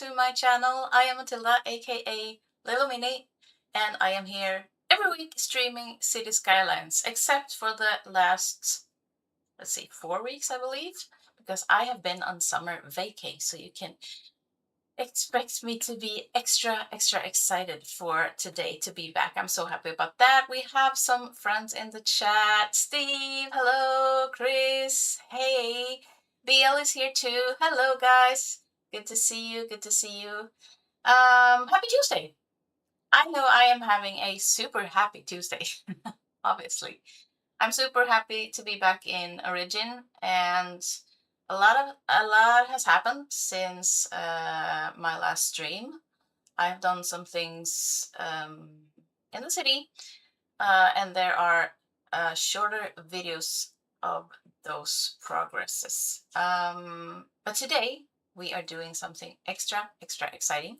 to my channel. I am Matilda, aka LilloMini, and I am here every week streaming City Skylines, except for the last, 4 weeks, I believe, because I have been on summer vacay, so you can expect me to be extra excited for today to be back. I'm so happy about that. We have some friends in the chat. Steve, hello. Chris, hey. BL is here too. Hello, guys. Good to see you. Good to see you. Happy Tuesday. I know I am having a super happy Tuesday, obviously. I'm super happy to be back in Origin, and a lot has happened since my last stream. I've done some things in the city, and there are shorter videos of those progresses. But today we are doing something extra exciting.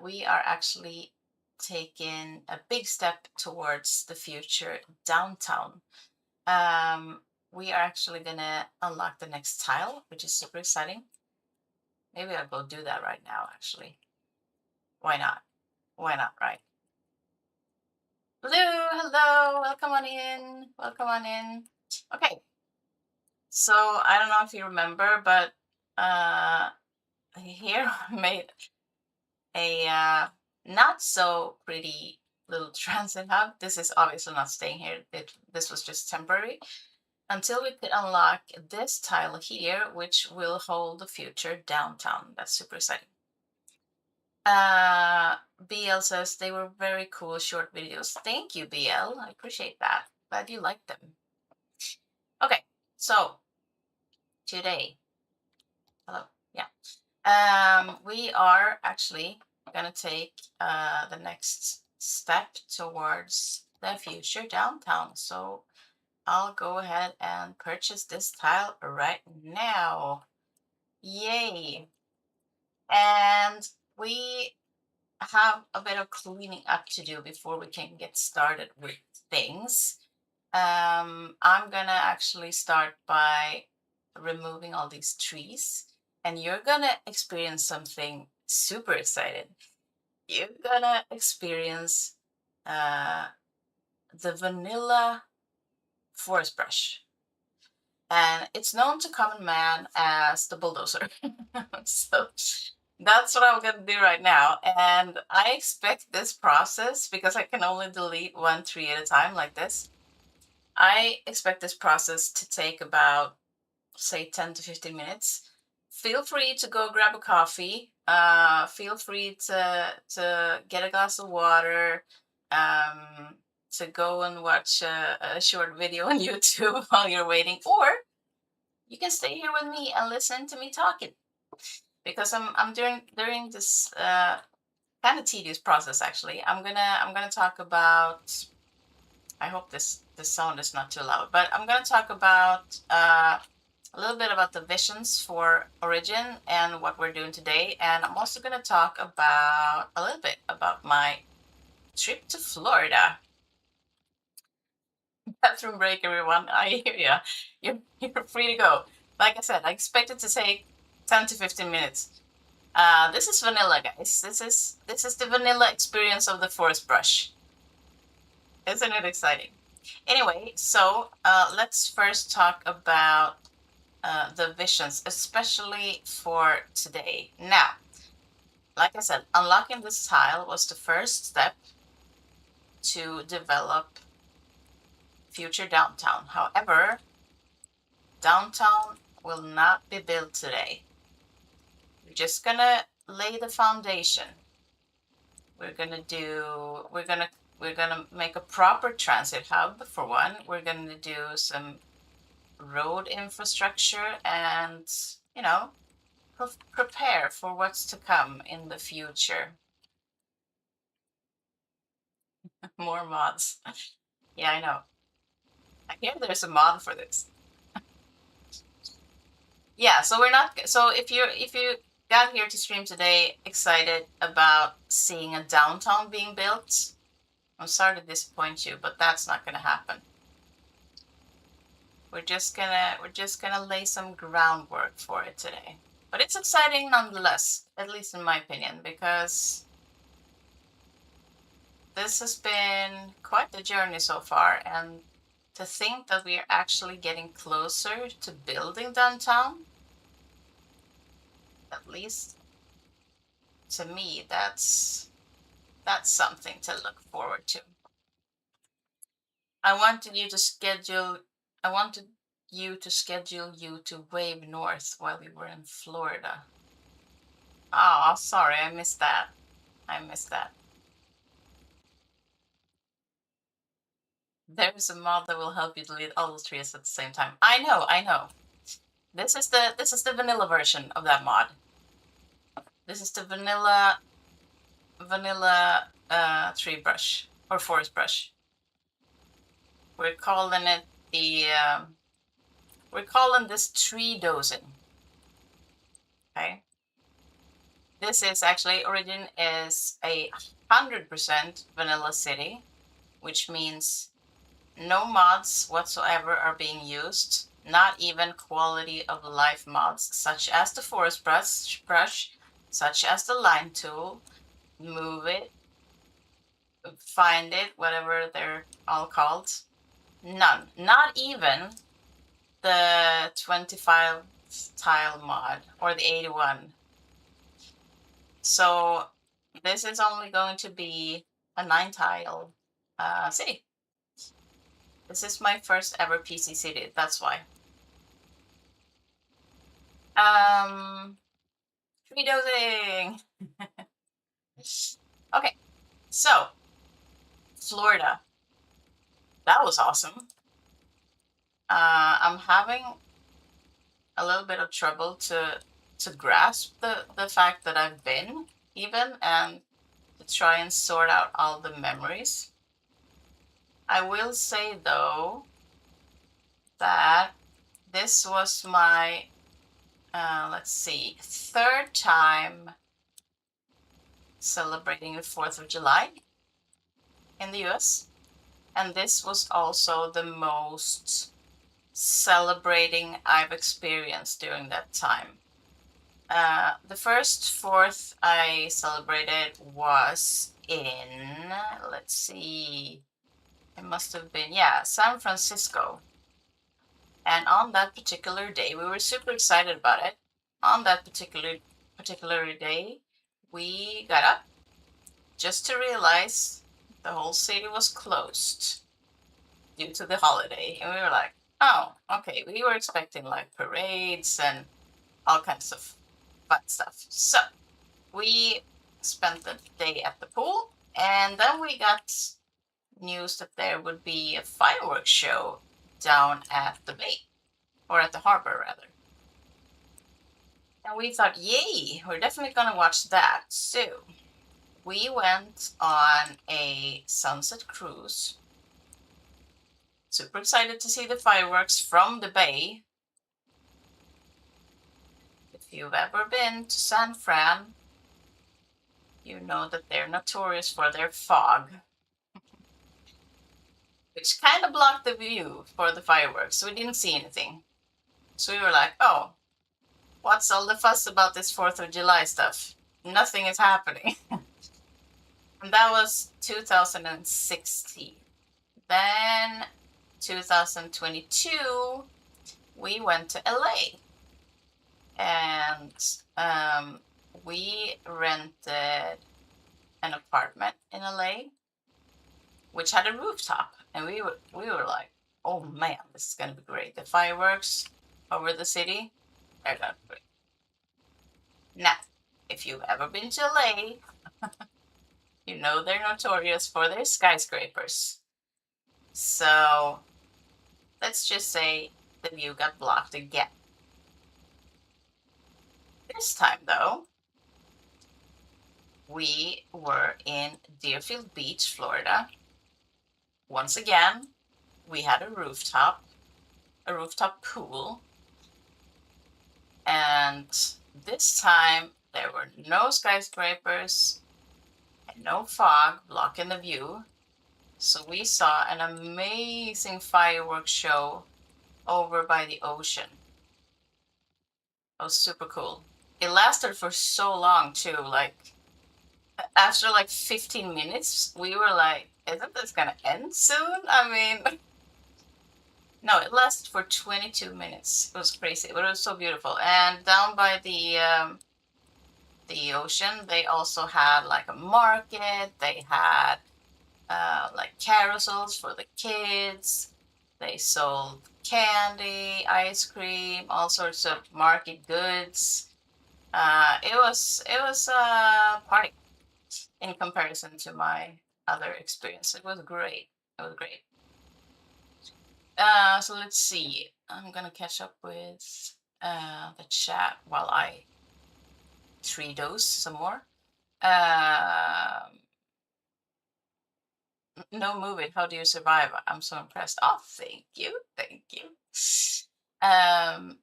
We are actually taking a big step towards the future downtown. We are actually gonna unlock the next tile, which is super exciting. Maybe I'll go do that right now, actually. Why not? Why not, right? Blue, hello, welcome on in, welcome on in. Okay, so I don't know if you remember, but here I made a not so pretty little transit hub. This is obviously not staying here. This was just temporary until we could unlock this tile here, which will hold the future downtown. That's super exciting. BL says they were very cool short videos. Thank you, BL. I appreciate that. Glad you liked them. Okay, so today, hello, yeah. We are actually gonna take the next step towards the future downtown. So I'll go ahead and purchase this tile right now. Yay! And we have a bit of cleaning up to do before we can get started with things. I'm gonna actually start by removing all these trees, and you're gonna experience something super exciting. You're gonna experience the vanilla forest brush, and it's known to common man as the bulldozer. So that's what I'm gonna do right now, and I expect this process, because I can only delete one tree at a time like this, I expect this process to take about, say, 10 to 15 minutes. Feel free to go grab a coffee. Feel free to get a glass of water, to go and watch a short video on YouTube while you're waiting, or you can stay here with me and listen to me talking, because I'm during this kind of tedious process. Actually, I'm gonna talk about. I hope this sound is not too loud, but I'm gonna talk about a little bit about the visions for Origin and what we're doing today, and I'm also gonna talk about a little bit about my trip to Florida. Bathroom break, everyone. I hear you. You're free to go. Like I said, I expect it to take 10 to 15 minutes. This is vanilla, guys. This is the vanilla experience of the forest brush. Isn't it exciting? Anyway, so let's first talk about the visions, especially for today. Now, like I said, unlocking this tile was the first step to develop future downtown. However, downtown will not be built today. We're just gonna lay the foundation. We're gonna make a proper transit hub for one. We're gonna do some road infrastructure and, you know, prepare for what's to come in the future. More mods. Yeah, I know. I hear there's a mod for this. Yeah, so we're not. So if you got here to stream today excited about seeing a downtown being built, I'm sorry to disappoint you, but that's not gonna happen. We're just gonna lay some groundwork for it today. But it's exciting nonetheless, at least in my opinion, because this has been quite the journey so far, and to think that we are actually getting closer to building downtown, at least to me, that's something to look forward to. I wanted you to schedule you to wave north while we were in Florida. Oh, sorry, I missed that. There's a mod that will help you delete all the trees at the same time. I know. This is the vanilla version of that mod. This is the vanilla tree brush or forest brush. We're calling it we're calling this tree dosing. Okay. This is actually origin is a 100% vanilla city, which means no mods whatsoever are being used, not even quality of life mods, such as the forest brush, such as the line tool, move it, find it, whatever they're all called. None. Not even the 25 tile mod or the 81. So this is only going to be a 9 tile city. This is my first ever PC city, that's why. Tree dosing. Okay, so Florida. That was awesome. I'm having a little bit of trouble to grasp the fact that I've been even and to try and sort out all the memories. I will say though that this was my let's see, third time celebrating the 4th of July in the US, and this was also the most celebrating I've experienced during that time. The first 4th I celebrated was in, let's see, it must have been, yeah, San Francisco. And on that particular day, we were super excited about it. On that particular day, we got up just to realize the whole city was closed due to the holiday. And we were like, oh, okay, we were expecting like parades and all kinds of fun stuff. So we spent the day at the pool, and then we got news that there would be a fireworks show down at the bay, or at the harbor rather. And we thought, yay, we're definitely gonna watch that. So we went on a sunset cruise. Super excited to see the fireworks from the bay. If you've ever been to San Fran, you know that they're notorious for their fog, which kind of blocked the view for the fireworks, so we didn't see anything. So we were like, oh, what's all the fuss about this 4th of July stuff? Nothing is happening. And that was 2016. Then 2022, we went to LA. And we rented an apartment in LA, which had a rooftop. And we were like, oh man, this is gonna be great. The fireworks over the city, they're gonna be great. Now, if you've ever been to LA, you know they're notorious for their skyscrapers. So let's just say the view got blocked again. This time though, we were in Deerfield Beach, Florida. Once again, we had a rooftop pool. And this time there were no skyscrapers and no fog blocking the view. So we saw an amazing fireworks show over by the ocean. It was super cool. it lasted for so long too. Like after like 15 minutes, we were like, isn't this gonna end soon? I mean, no, it lasted for 22 minutes. It was crazy, but it was so beautiful. And down by the ocean, they also had like a market. They had like carousels for the kids. They sold candy, ice cream, all sorts of market goods. It was a party in comparison to my other experience. It was great. It was great. So let's see. I'm gonna catch up with the chat while I dose some more. No, move it. How do you survive? I'm so impressed. Oh, thank you. Thank you. Um,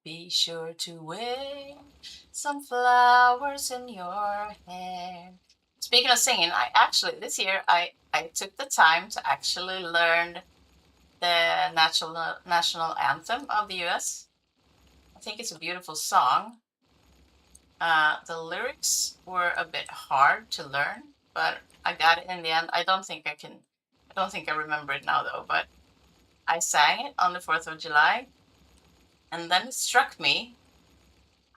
be sure to wear some flowers in your hair. Speaking of singing, I actually this year I took the time to actually learn the national anthem of the US. I think it's a beautiful song. The lyrics were a bit hard to learn, but I got it in the end. I don't think I remember it now though, but I sang it on the 4th of July, and then it struck me.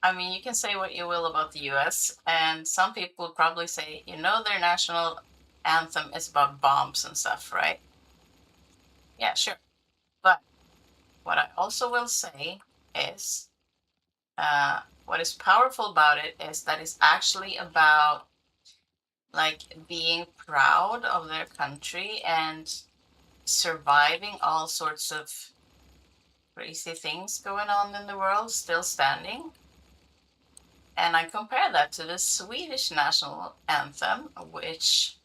I mean, you can say what you will about the US, and some people probably say, their national anthem is about bombs and stuff, right? Yeah, sure. But what I also will say is, what is powerful about it is that it's actually about like being proud of their country and surviving all sorts of crazy things going on in the world, still standing. And I compare that to the Swedish national anthem, which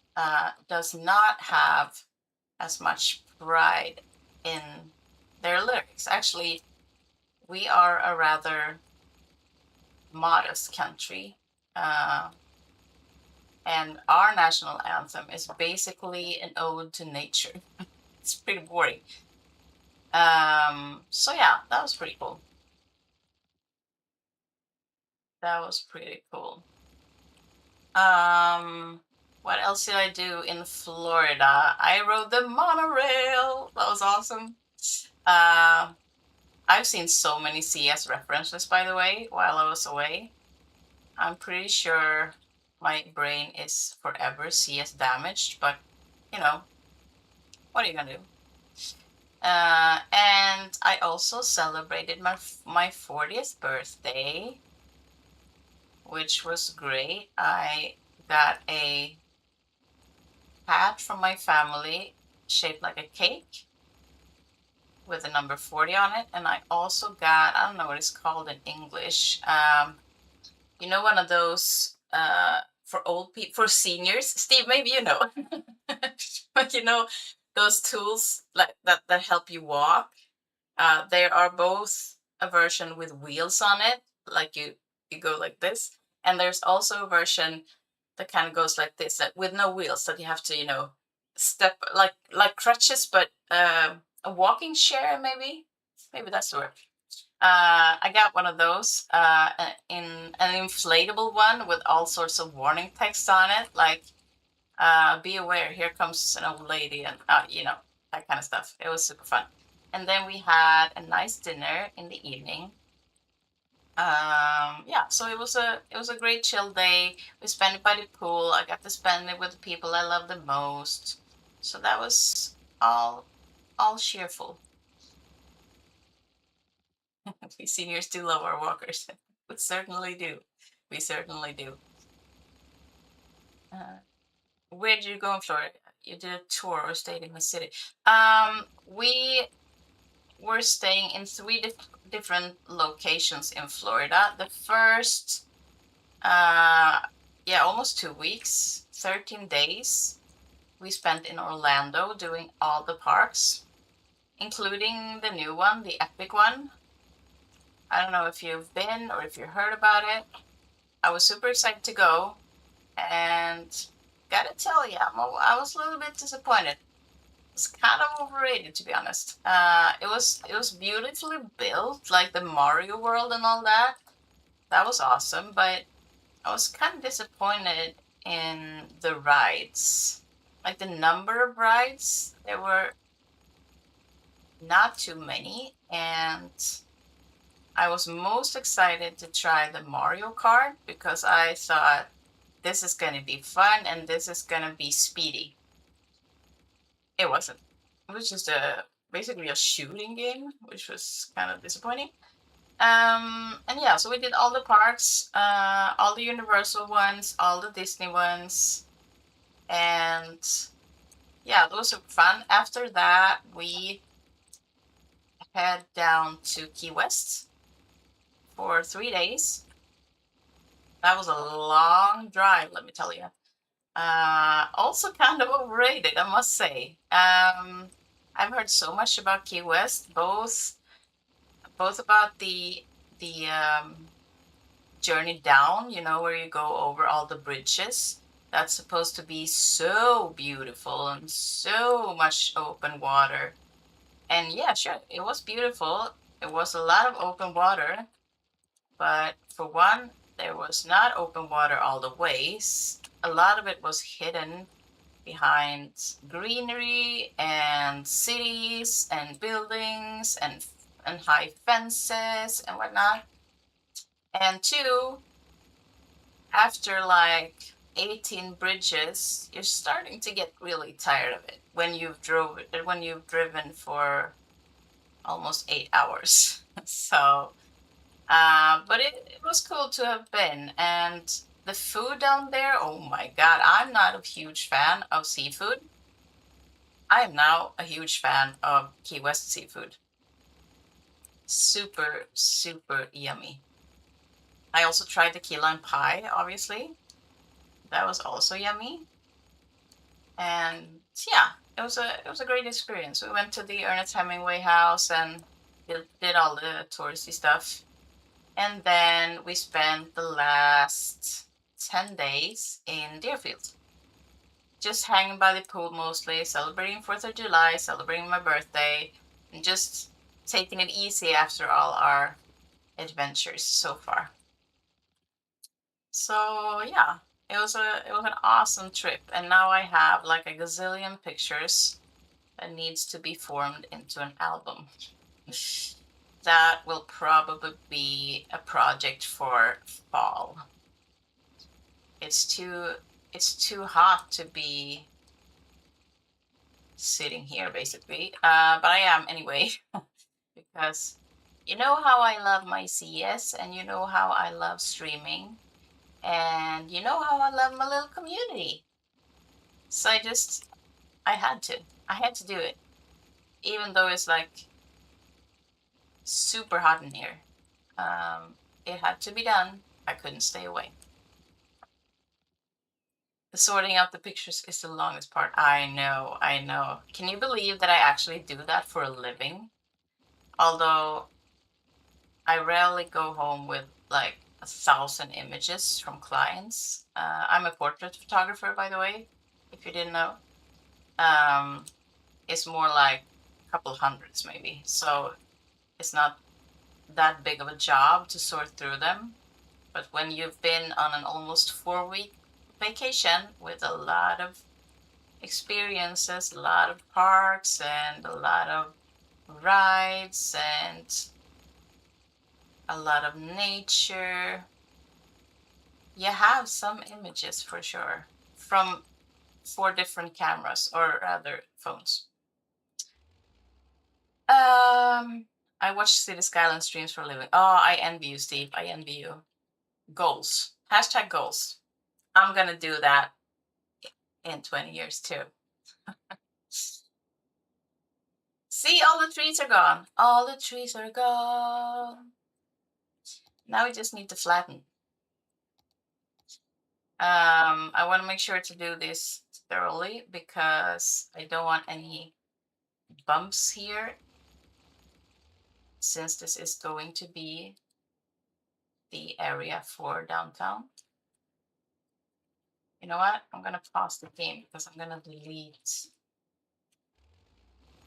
does not have as much pride in their lyrics. Actually, we are a rather modest country. And our national anthem is basically an ode to nature. It's pretty boring. So yeah, that was pretty cool. That was pretty cool. What else did I do in Florida? I rode the monorail. That was awesome. I've seen so many CS references, by the way, while I was away. I'm pretty sure my brain is forever CS damaged, but what are you gonna do? And I also celebrated my 40th birthday, which was great. I got a hat from my family shaped like a cake with the number 40 on it, and I also got, I don't know what it's called in English, one of those for old people, for seniors. Steve, maybe you know. But those tools like that help you walk. There are both a version with wheels on it, like you go like this, and there's also a version that kind of goes like this, that with no wheels, that you have to step like crutches, but a walking chair, maybe that's the word. I got one of those in an inflatable one with all sorts of warning text on it, like be aware, here comes an old lady, and that kind of stuff. It was super fun. And then we had a nice dinner in the evening. Yeah, so it was a great chill day. We spent it by the pool. I got to spend it with the people I love the most. So that was all cheerful. We seniors do love our walkers. We certainly do. We certainly do. Where did you go in Florida? You did a tour or stayed in the city? We were staying in three different locations in Florida. The first, almost 2 weeks, 13 days, we spent in Orlando doing all the parks, including the new one, the Epic one. I don't know if you've been or if you heard about it. I was super excited to go, and gotta tell you, I was a little bit disappointed. It's kind of overrated, to be honest. It was beautifully built, like the Mario world and all that. That was awesome, but I was kind of disappointed in the rides. Like the number of rides, there were not too many, and I was most excited to try the Mario Kart because I thought this is going to be fun and this is going to be speedy. It wasn't. It was just basically a shooting game, which was kind of disappointing. And yeah, so we did all the parks, all the Universal ones, all the Disney ones, and yeah, those were fun. After that, we head down to Key West for 3 days. That was a long drive, let me tell you. Also kind of overrated, I must say. I've heard so much about Key West, both about the journey down, where you go over all the bridges. That's supposed to be so beautiful and so much open water. And yeah, sure, it was beautiful. It was a lot of open water, but for one, there was not open water all the ways. A lot of it was hidden behind greenery and cities and buildings and high fences and whatnot. And two, after like 18 bridges, you're starting to get really tired of it when you've driven for almost 8 hours. So, but it was cool to have been. And the food down there, oh my God, I'm not a huge fan of seafood. I am now a huge fan of Key West seafood. Super, super yummy. I also tried the key lime pie, obviously. That was also yummy. And yeah, it was a great experience. We went to the Ernest Hemingway house and did all the touristy stuff. And then we spent the last 10 days in Deerfield. Just hanging by the pool mostly, celebrating 4th of July, celebrating my birthday, and just taking it easy after all our adventures so far. So yeah, it was an awesome trip, and now I have like a gazillion pictures that needs to be formed into an album. That will probably be a project for fall. It's too hot to be sitting here basically, but I am anyway because you know how I love my CS and you know how I love streaming and you know how I love my little community. So I had to do it, even though it's like super hot in here. It had to be done. I couldn't stay away. The sorting out the pictures is the longest part. I know, I know. Can you believe that I actually do that for a living? Although I rarely go home with like 1,000 images from clients. I'm a portrait photographer, by the way, if you didn't know. It's more like a couple hundreds maybe. So it's not that big of a job to sort through them. But when you've been on an almost 4-week vacation with a lot of experiences, a lot of parks, and a lot of rides, and a lot of nature, you have some images for sure from 4 different cameras, or rather phones. I watch City Skyline streams for a living. Oh, I envy you, Steve. I envy you. Goals. Hashtag goals. I'm gonna do that in 20 years too. See, all the trees are gone. All the trees are gone. Now we just need to flatten. I want to make sure to do this thoroughly because I don't want any bumps here, since this is going to be the area for downtown. You know what? I'm gonna pause the game because I'm gonna delete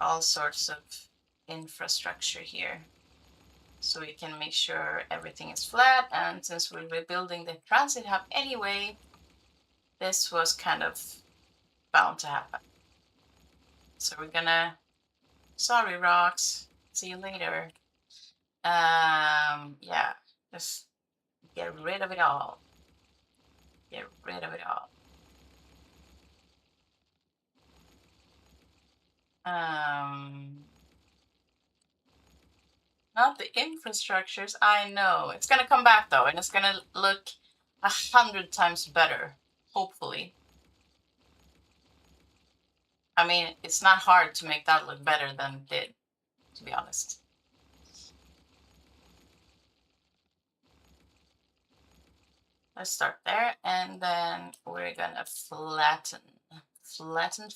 all sorts of infrastructure here, so we can make sure everything is flat. And since we're rebuilding the transit hub anyway, this was kind of bound to happen. So we're gonna, sorry rocks, see you later. Yeah, just get rid of it all. Get rid of it all. Not the infrastructures. I know it's gonna come back though, and it's gonna look 100 times better, hopefully. I mean, it's not hard to make that look better than it did, to be honest. Let's start there, and then we're gonna flatten. Flatten.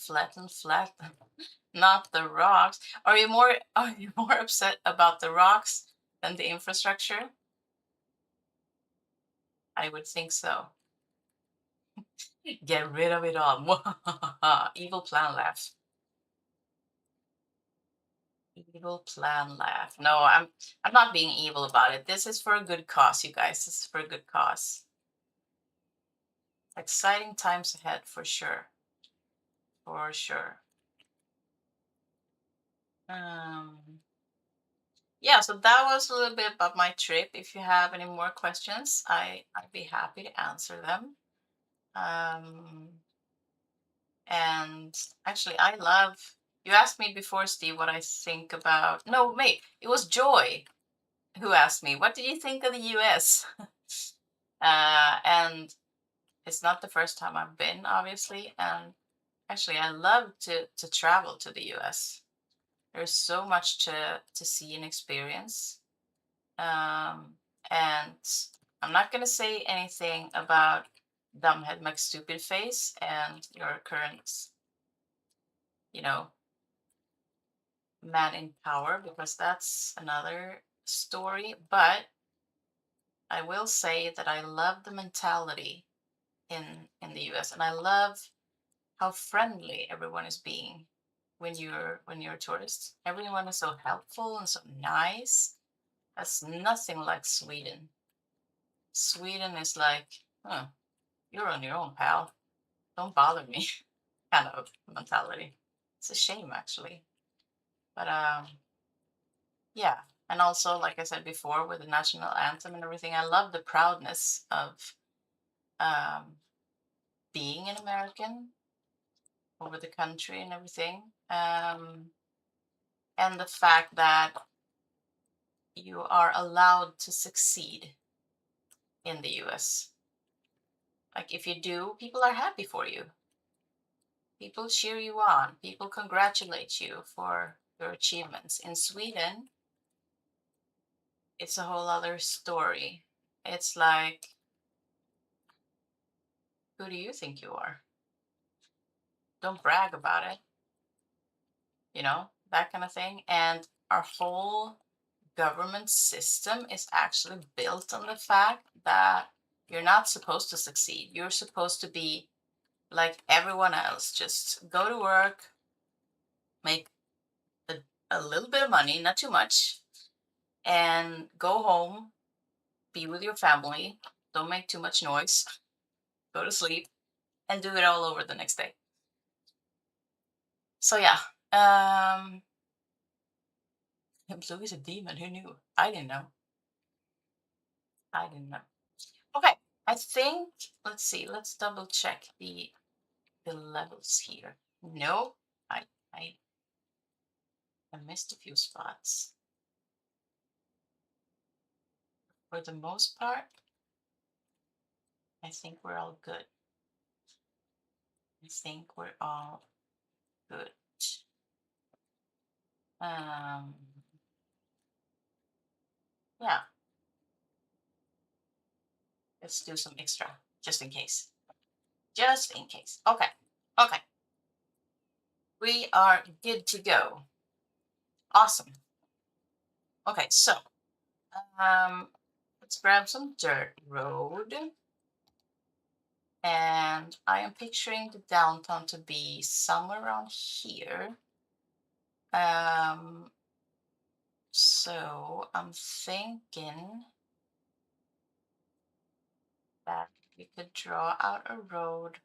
Not the rocks. Are you more upset about the rocks than the infrastructure? I would think so. Get rid of it all. Evil plan laugh. Evil plan laugh. No, I'm not being evil about it. This is for a good cause, you guys. This is for a good cause. Exciting times ahead for sure. For sure. Yeah, so that was a little bit about my trip. If you have any more questions, I'd be happy to answer them. And actually, I love, you asked me before, Steve, what I think about, no, wait, it was Joy who asked me, what did you think of the US? And it's not the first time I've been, obviously. And actually, I love to travel to the US. There's so much to see and experience. And I'm not going to say anything about Dumbhead McStupidface and your current, you know, man in power, because that's another story. But I will say that I love the mentality in the US, and I love how friendly everyone is being when you're a tourist. Everyone is so helpful and so nice. That's nothing like Sweden. Sweden is like, huh, you're on your own, pal. Don't bother me, kind of mentality. It's a shame, actually. But yeah. And also, like I said before, with the national anthem and everything, I love the proudness of um, being an American over the country and everything. And the fact that you are allowed to succeed in the US. Like, if you do, people are happy for you. People cheer you on. People congratulate you for your achievements. In Sweden, it's a whole other story. It's like, who do you think you are? Don't brag about it, that kind of thing. And our whole government system is actually built on the fact that you're not supposed to succeed. You're supposed to be like everyone else, just go to work, make a little bit of money, not too much, and go home, be with your family, don't make too much noise, go to sleep, and do it all over the next day. So yeah, Blue is a demon. Who knew? I didn't know. I didn't know. Okay, I think, let's see, let's double check the levels here. No, I I missed a few spots. For the most part, I think we're all good. I think we're all good. Um, yeah, let's do some extra, just in case. Just in case. Okay, okay. We are good to go. Awesome. Okay, so let's grab some dirt road. And I am picturing the downtown to be somewhere around here. So I'm thinking that we could draw out a road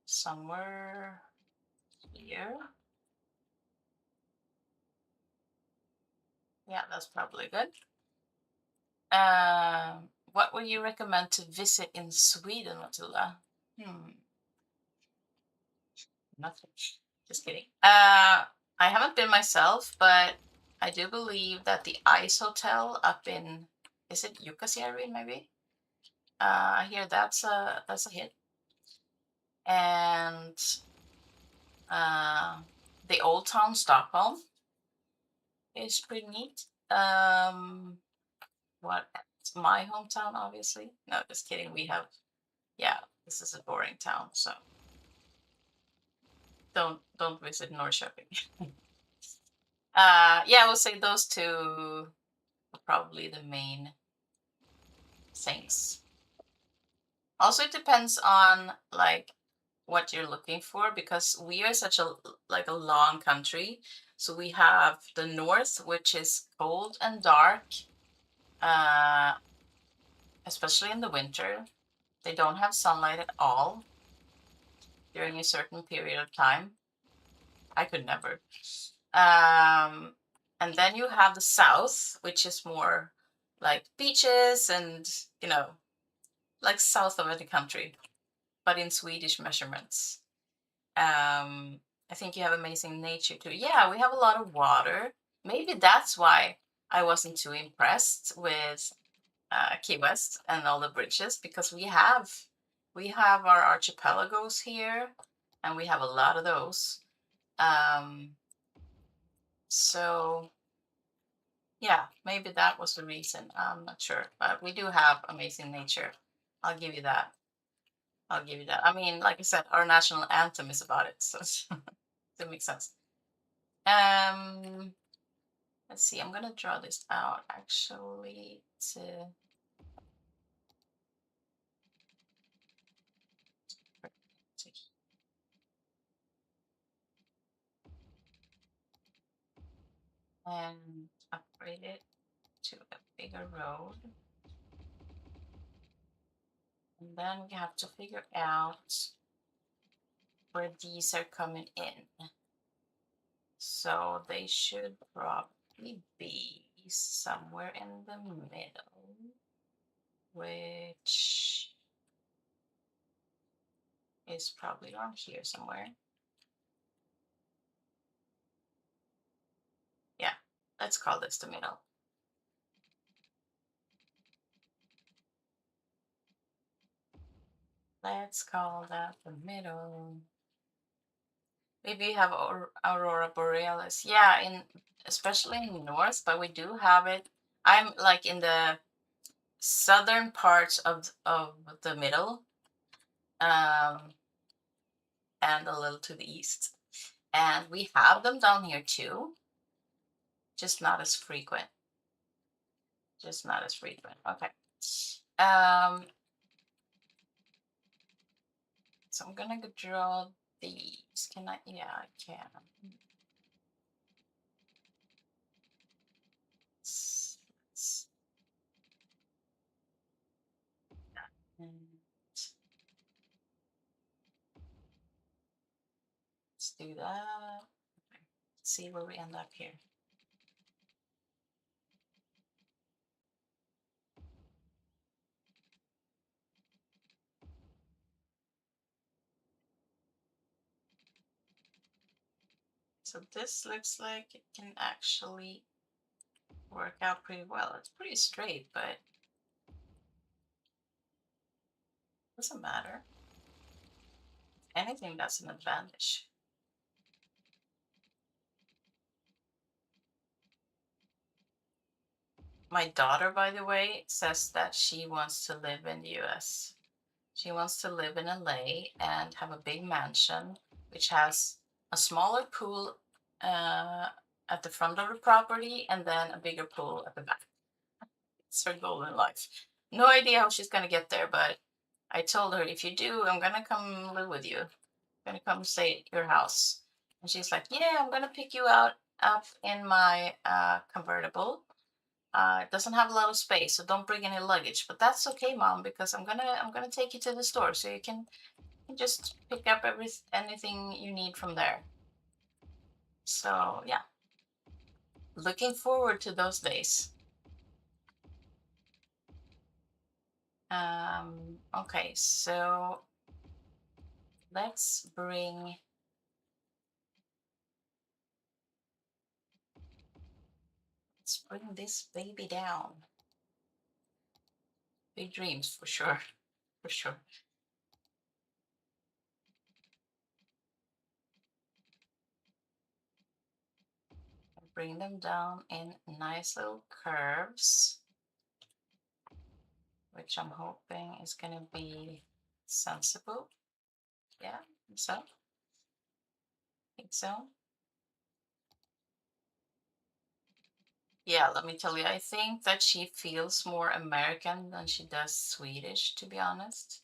somewhere here. Yeah, that's probably good. What would you recommend to visit in Sweden, Matilda? Nothing. Just kidding. I haven't been myself, but I do believe that the Ice Hotel up in, is it Jukkasjärvi maybe? I hear that's a hit. And the Old Town Stockholm is pretty neat. What? It's my hometown, obviously. No, just kidding. We have, yeah, this is a boring town, so don't visit Norrköping. Yeah, I would say those two are probably the main things. Also, it depends on like what you're looking for, because we are such a like a long country. So we have the north, which is cold and dark, uh, especially in the winter. They don't have sunlight at all during a certain period of time. I could never. And then you have the south, which is more like beaches and, you know, like south of the country, but in Swedish measurements. I think you have amazing nature too. Yeah, we have a lot of water. Maybe that's why I wasn't too impressed with Key West and all the bridges, because we have our archipelagos here, and we have a lot of those. Um, so yeah, maybe that was the reason. I'm not sure, but we do have amazing nature. I'll give you that. I'll give you that. I mean, like I said, our national anthem is about it, so it makes sense. Um, let's see. I'm gonna draw this out actually to. And upgrade it to a bigger road. And then we have to figure out where these are coming in. So they should probably be somewhere in the middle, which is probably around here somewhere. Yeah, let's call this the middle. Let's call that the middle. Maybe you have Aurora Borealis. Yeah, especially in the north, but we do have it. I'm like in the southern parts of the middle, and a little to the east. And we have them down here too, just not as frequent. Just not as frequent. Okay. So I'm gonna go draw these. Can I? Yeah, I can. Let's do that. Okay. Let's see where we end up here. So this looks like it can actually work out pretty well. It's pretty straight, but doesn't matter. If anything, that's an advantage. My daughter, by the way, says that she wants to live in the US. She wants to live in LA and have a big mansion, which has a smaller pool at the front of the property and then a bigger pool at the back. It's her goal in life. No idea how she's going to get there, but I told her, if you do, I'm going to come live with you. I'm going to come stay at your house. And she's like, yeah, I'm gonna pick you out up in my convertible. It doesn't have a lot of space, so don't bring any luggage. But that's okay, Mom, because I'm gonna take you to the store so you can just pick up anything you need from there. So yeah, looking forward to those days. Okay, so let's bring this baby down. Big dreams for sure, for sure. Bring them down in nice little curves, which I'm hoping is gonna be sensible. Yeah, so think so. Yeah, let me tell you, I think that she feels more American than she does Swedish, to be honest.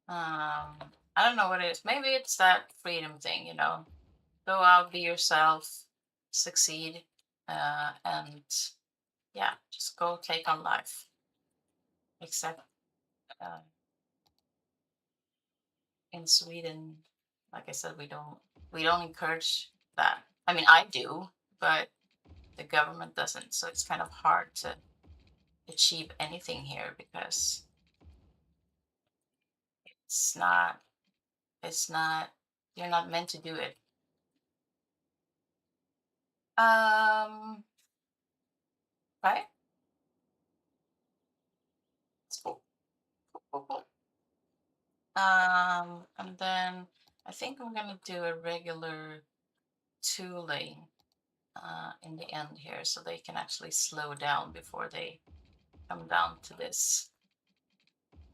I don't know what it is. Maybe it's that freedom thing, you know. Go out, be yourself, succeed, and yeah, just go take on life. Except uh, in Sweden, like I said, we don't encourage that. I mean, I do, but the government doesn't. So it's kind of hard to achieve anything here because it's not it's not you're not meant to do it. Um, right? It's cool. Cool, cool, cool. And then I think I'm gonna do a regular two lane in the end here so they can actually slow down before they come down to this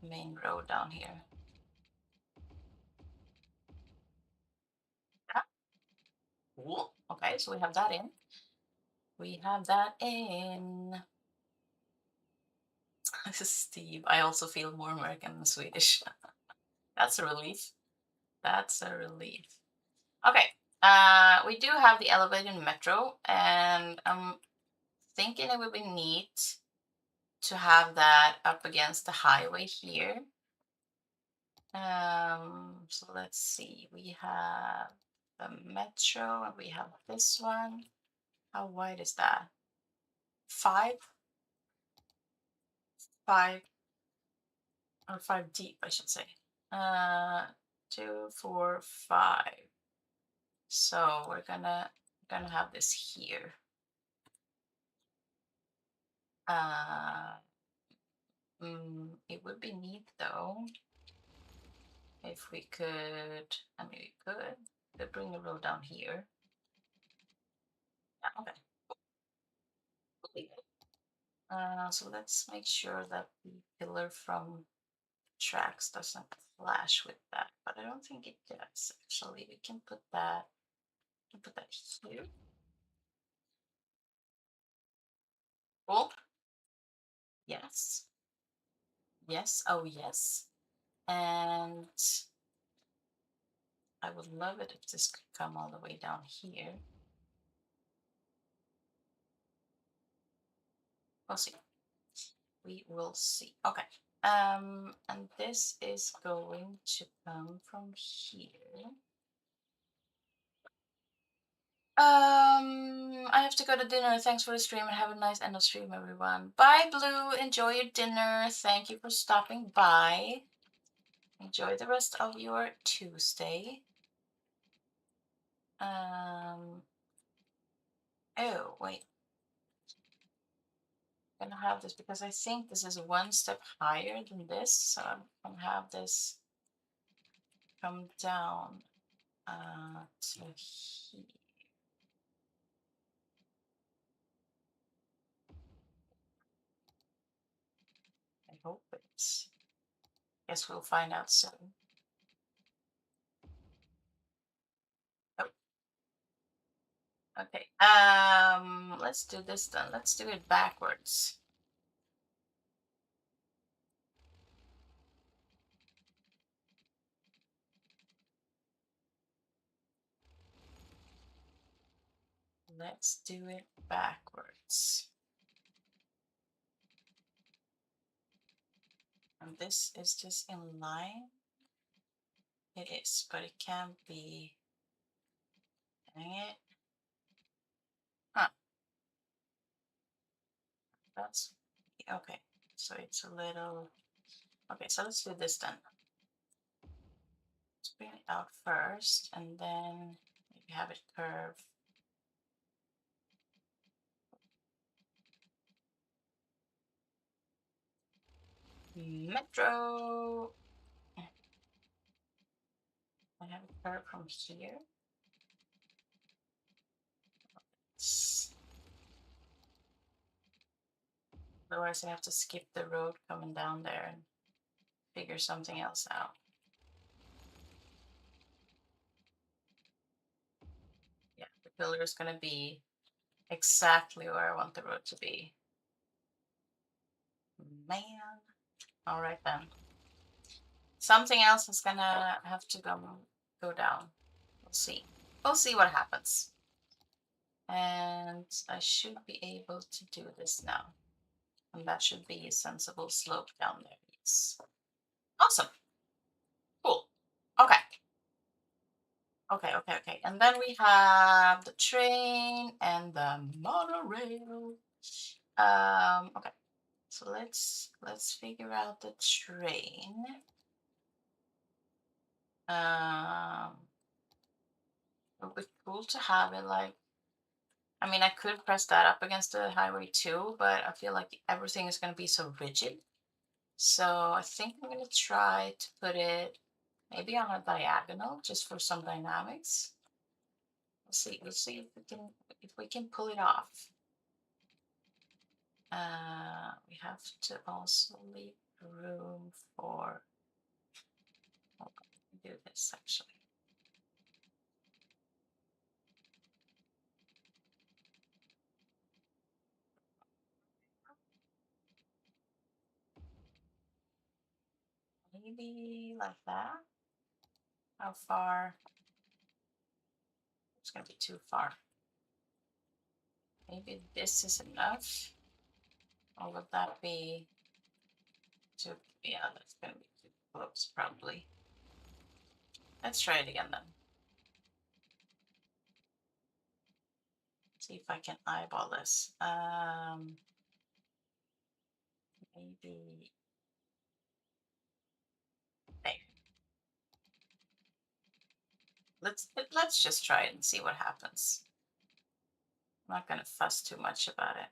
main road down here. Yeah. Cool. Okay, so we have that in. We have that in. This is Steve. I also feel more American than Swedish. That's a relief. That's a relief. Okay. We do have the elevated metro, and I'm thinking it would be neat to have that up against the highway here. So let's see. We have the metro, and we have this one. How wide is that? 5, 5, or 5 deep, I should say. 2, 4, 5. So we're gonna have this here. Uh, it would be neat though if we could. I mean, we could bring the road down here. Yeah, okay. So let's make sure that the pillar from tracks doesn't clash with that, but I don't think it does. Actually, we can put that. Here. Cool. Yes. Yes. Oh, yes. And I would love it if this could come all the way down here. We'll see. We will see. Okay. And this is going to come from here. I have to go to dinner. Thanks for the stream and have a nice end of stream, everyone. Bye, Blue. Enjoy your dinner. Thank you for stopping by. Enjoy the rest of your Tuesday. Oh, wait. I'm gonna have this because I think this is one step higher than this. So I'm gonna have this come down to here. I hope it's. Guess we'll find out soon. Oh, okay. Let's do this then. Let's do it backwards. let's do it backwards. And this is just in line. It is, but it can't be. Dang it. Huh. That's okay. So it's a little. Okay, so let's do this then. Let's bring it out first and then maybe have it curve. Metro. I have it curve from here. Otherwise, I have to skip the road coming down there and figure something else out. Yeah, the pillar is going to be exactly where I want the road to be. Man. All right then. Something else is going to have to go down. We'll see. We'll see what happens. And I should be able to do this now. And that should be a sensible slope down there. Yes. Awesome. Cool. Okay. Okay. And then we have the train and the monorail. Okay. So let's figure out the train. It would be cool to have it like, I mean, I could press that up against the highway too, but I feel like everything is going to be so rigid. So I think I'm going to try to put it maybe on a diagonal just for some dynamics. We'll see if we can pull it off. We have to also leave room for, do this actually. Maybe like that. How far? It's gonna be too far. Maybe this is enough. Or would that be too, yeah, that's gonna be too close probably. Let's try it again then. See if I can eyeball this. Maybe there. Let's just try it and see what happens. I'm not gonna fuss too much about it.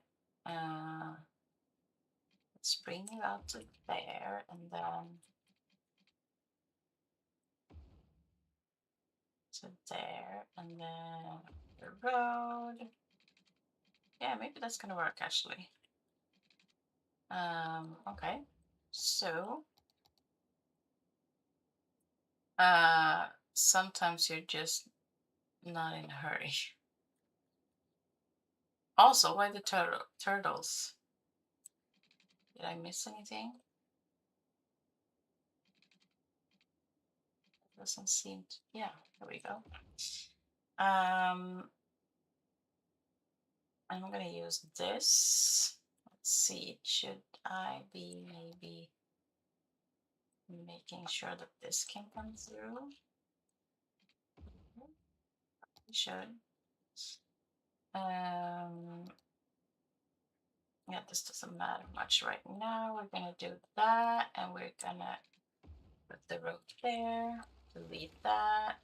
Let's bring you out to there and then to there and then the road. Yeah, maybe that's gonna work actually. Okay. So sometimes you're just not in a hurry. Also, why the turtles? Did I miss anything? Doesn't seem to, yeah, there we go. I'm gonna use this. Let's see, should I be maybe making sure that this can come through? We should. Yeah, this doesn't matter much right now. We're gonna do that, and we're gonna put the road there, delete that,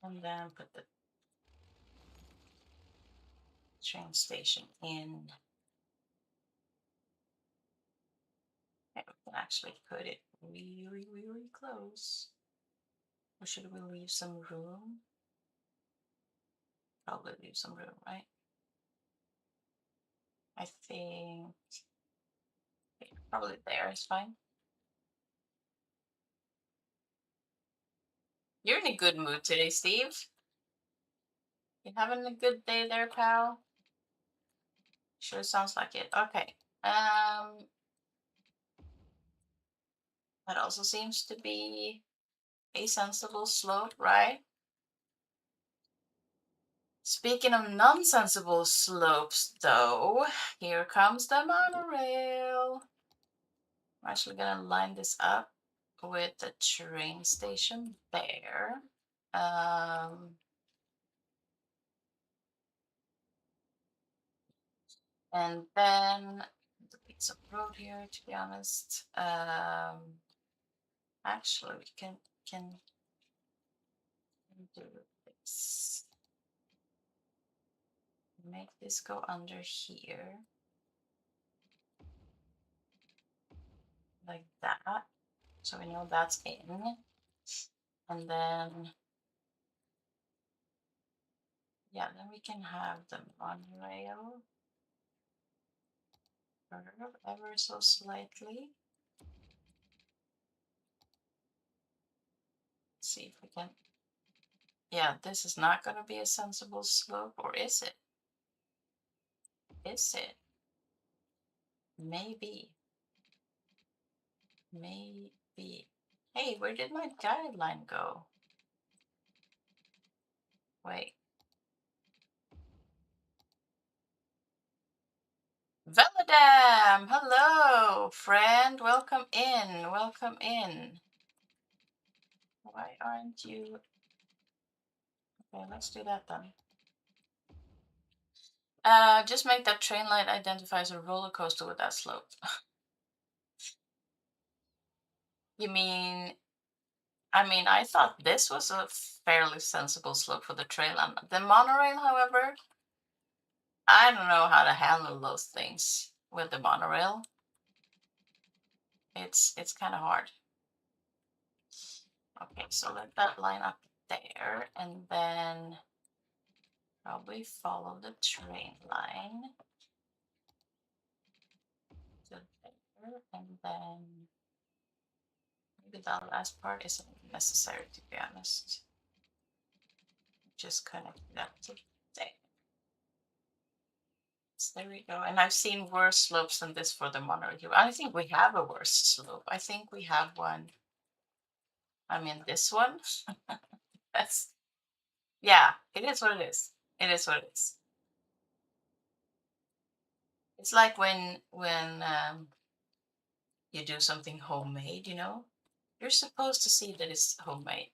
and then put the train station in. Okay, we can actually put it really close. Or should we leave some room? Probably leave some room, right? I think probably there is fine. You're in a good mood today, Steve. You having a good day there, pal? Sure sounds like it. Okay. That also seems to be a sensible slope, right? Speaking of nonsensible slopes, though, here comes the monorail. I'm actually gonna line this up with the train station there. And then the piece of road here, to be honest. Actually, we can do this. Make this go under here. Like that. So we know that's in. And then, yeah, then we can have the monorail curve ever so slightly. Let's see if we can. Yeah, this is not going to be a sensible slope, or is it? Is it? Maybe. Maybe. Hey, where did my guideline go? Wait. Veladam! Hello, friend. Welcome in. Welcome in. Why aren't you? Okay, let's do that then. Just make that train light identifies a roller coaster with that slope. You mean, I thought this was a fairly sensible slope for the trail. The monorail, however, I don't know how to handle those things with the monorail. It's kind of hard. Okay, so let that line up there, and then probably follow the train line to there, and then maybe that last part isn't necessary, to be honest. Just connect that to there. So there we go. And I've seen worse slopes than this for the monorail. I think we have a worse slope. I think we have one. This one. That's, yeah, it is what it is. It is what it is. It's like when you do something homemade, you're supposed to see that it's homemade.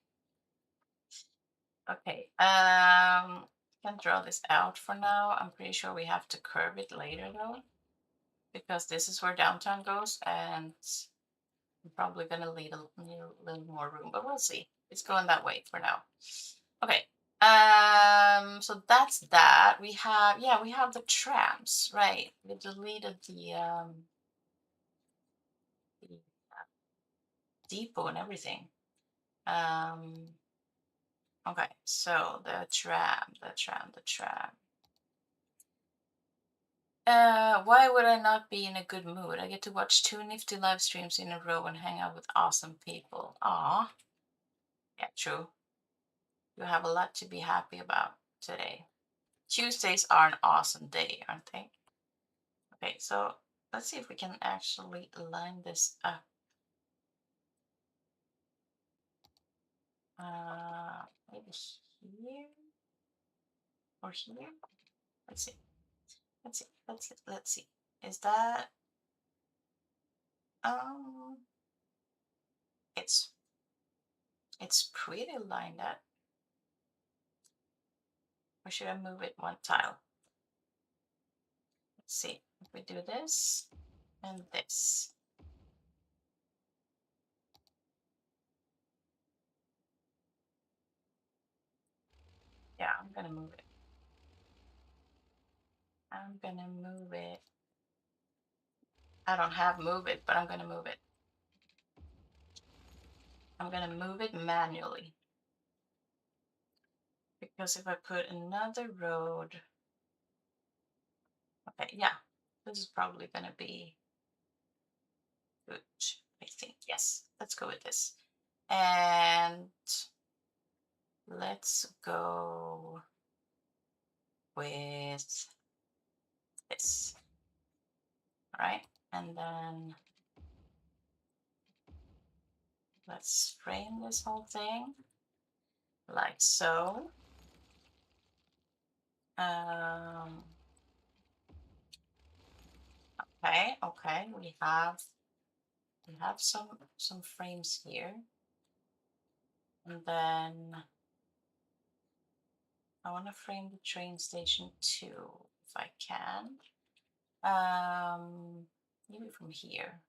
Okay, can draw this out for now. I'm pretty sure we have to curve it later though, because this is where downtown goes, and I'm probably gonna need a little more room, but we'll see. It's going that way for now. Okay, so that's that. We have the trams, right? We deleted the depot and everything. Okay, so the tram. Why would I not be in a good mood? I get to watch 2 nifty live streams in a row and hang out with awesome people. Aw. Yeah, true. You have a lot to be happy about today. Tuesdays are an awesome day, aren't they? Okay, so let's see if we can actually line this up. Maybe here or here. Let's see. Let's see. Is that it's pretty lined up. Or should I move it one tile? Let's see. If we do this and this. Yeah, I'm gonna move it. I don't have move it, but I'm gonna move it. I'm gonna move it manually. Because if I put another road, okay, yeah, this is probably gonna be good, I think. Yes, let's go with this. And let's go with this. All right, and then let's frame this whole thing like so. Okay, okay. We have some frames here. And then I want to frame the train station too, if I can. Maybe from here.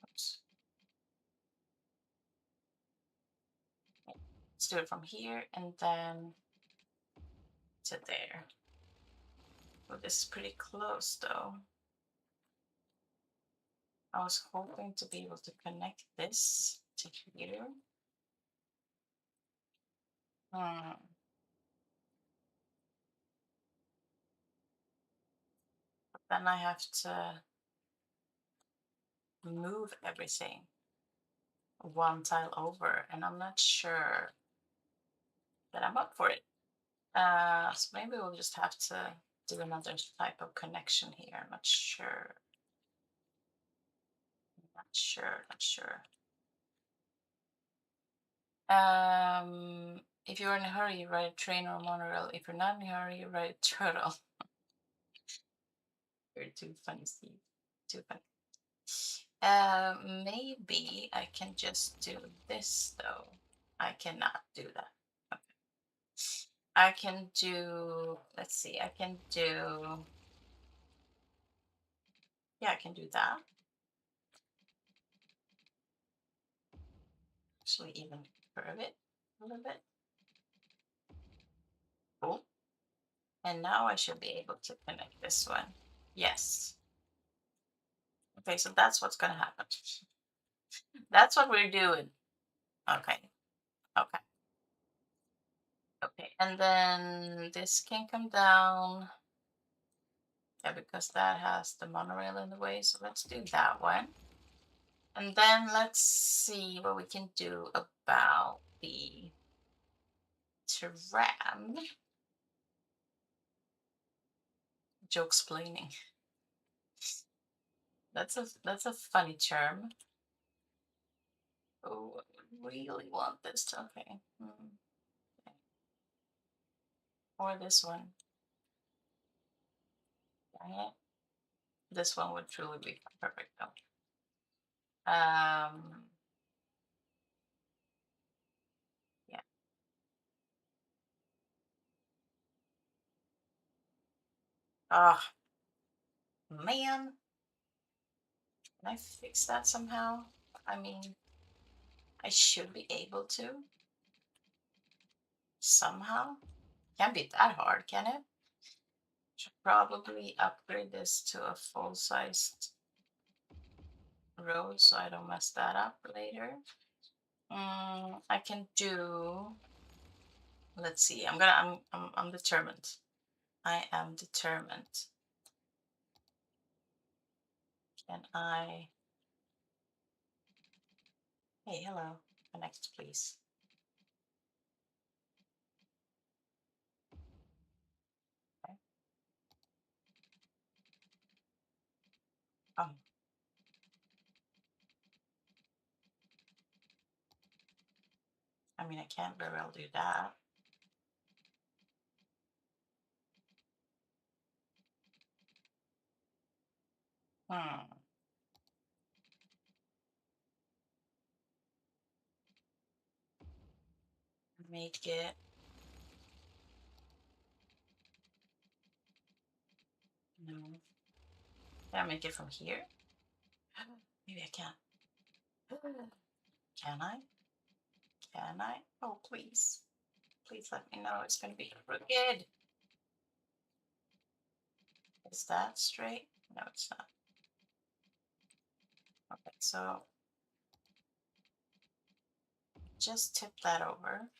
Oops. Let's do it from here and then to there. Well, this is pretty close though. I was hoping to be able to connect this to here. But then I have to move everything one tile over, and I'm not sure that I'm up for it. So maybe we'll just have to do another type of connection here. I'm not sure. Not sure. Not sure. If you're in a hurry, you ride a train or a monorail. If you're not in a hurry, you ride a turtle. You're too funny, Steve. Too funny. Maybe I can just do this though. I cannot do that. Okay. I can do, let's see, I can do, yeah, I can do that. Actually, even curve it a little bit. Cool. And now I should be able to connect this one. Yes. Okay, so that's what's gonna happen. That's what we're doing. Okay. Okay. Okay. And then this can come down. Yeah, because that has the monorail in the way. So let's do that one. And then let's see what we can do about the tram. Joke explaining. That's a funny term. Oh, I really want this to, okay. Okay. Or this one. Dang it. This one would truly be perfect though. Yeah. Oh man. Can I fix that somehow? I mean, I should be able to. Somehow. Can't be that hard, can it? Should probably upgrade this to a full-sized road so I don't mess that up later. I can do. Let's see. I'm determined. I am determined. Can I? Hey, hello. Connect, please. Okay. Um. I mean, I can't very well do that. Make it. No. Can I make it from here? Maybe I can. Can I? Can I? Oh, please. Please let me know it's going to be crooked. Is that straight? No, it's not. Okay, so just tip that over.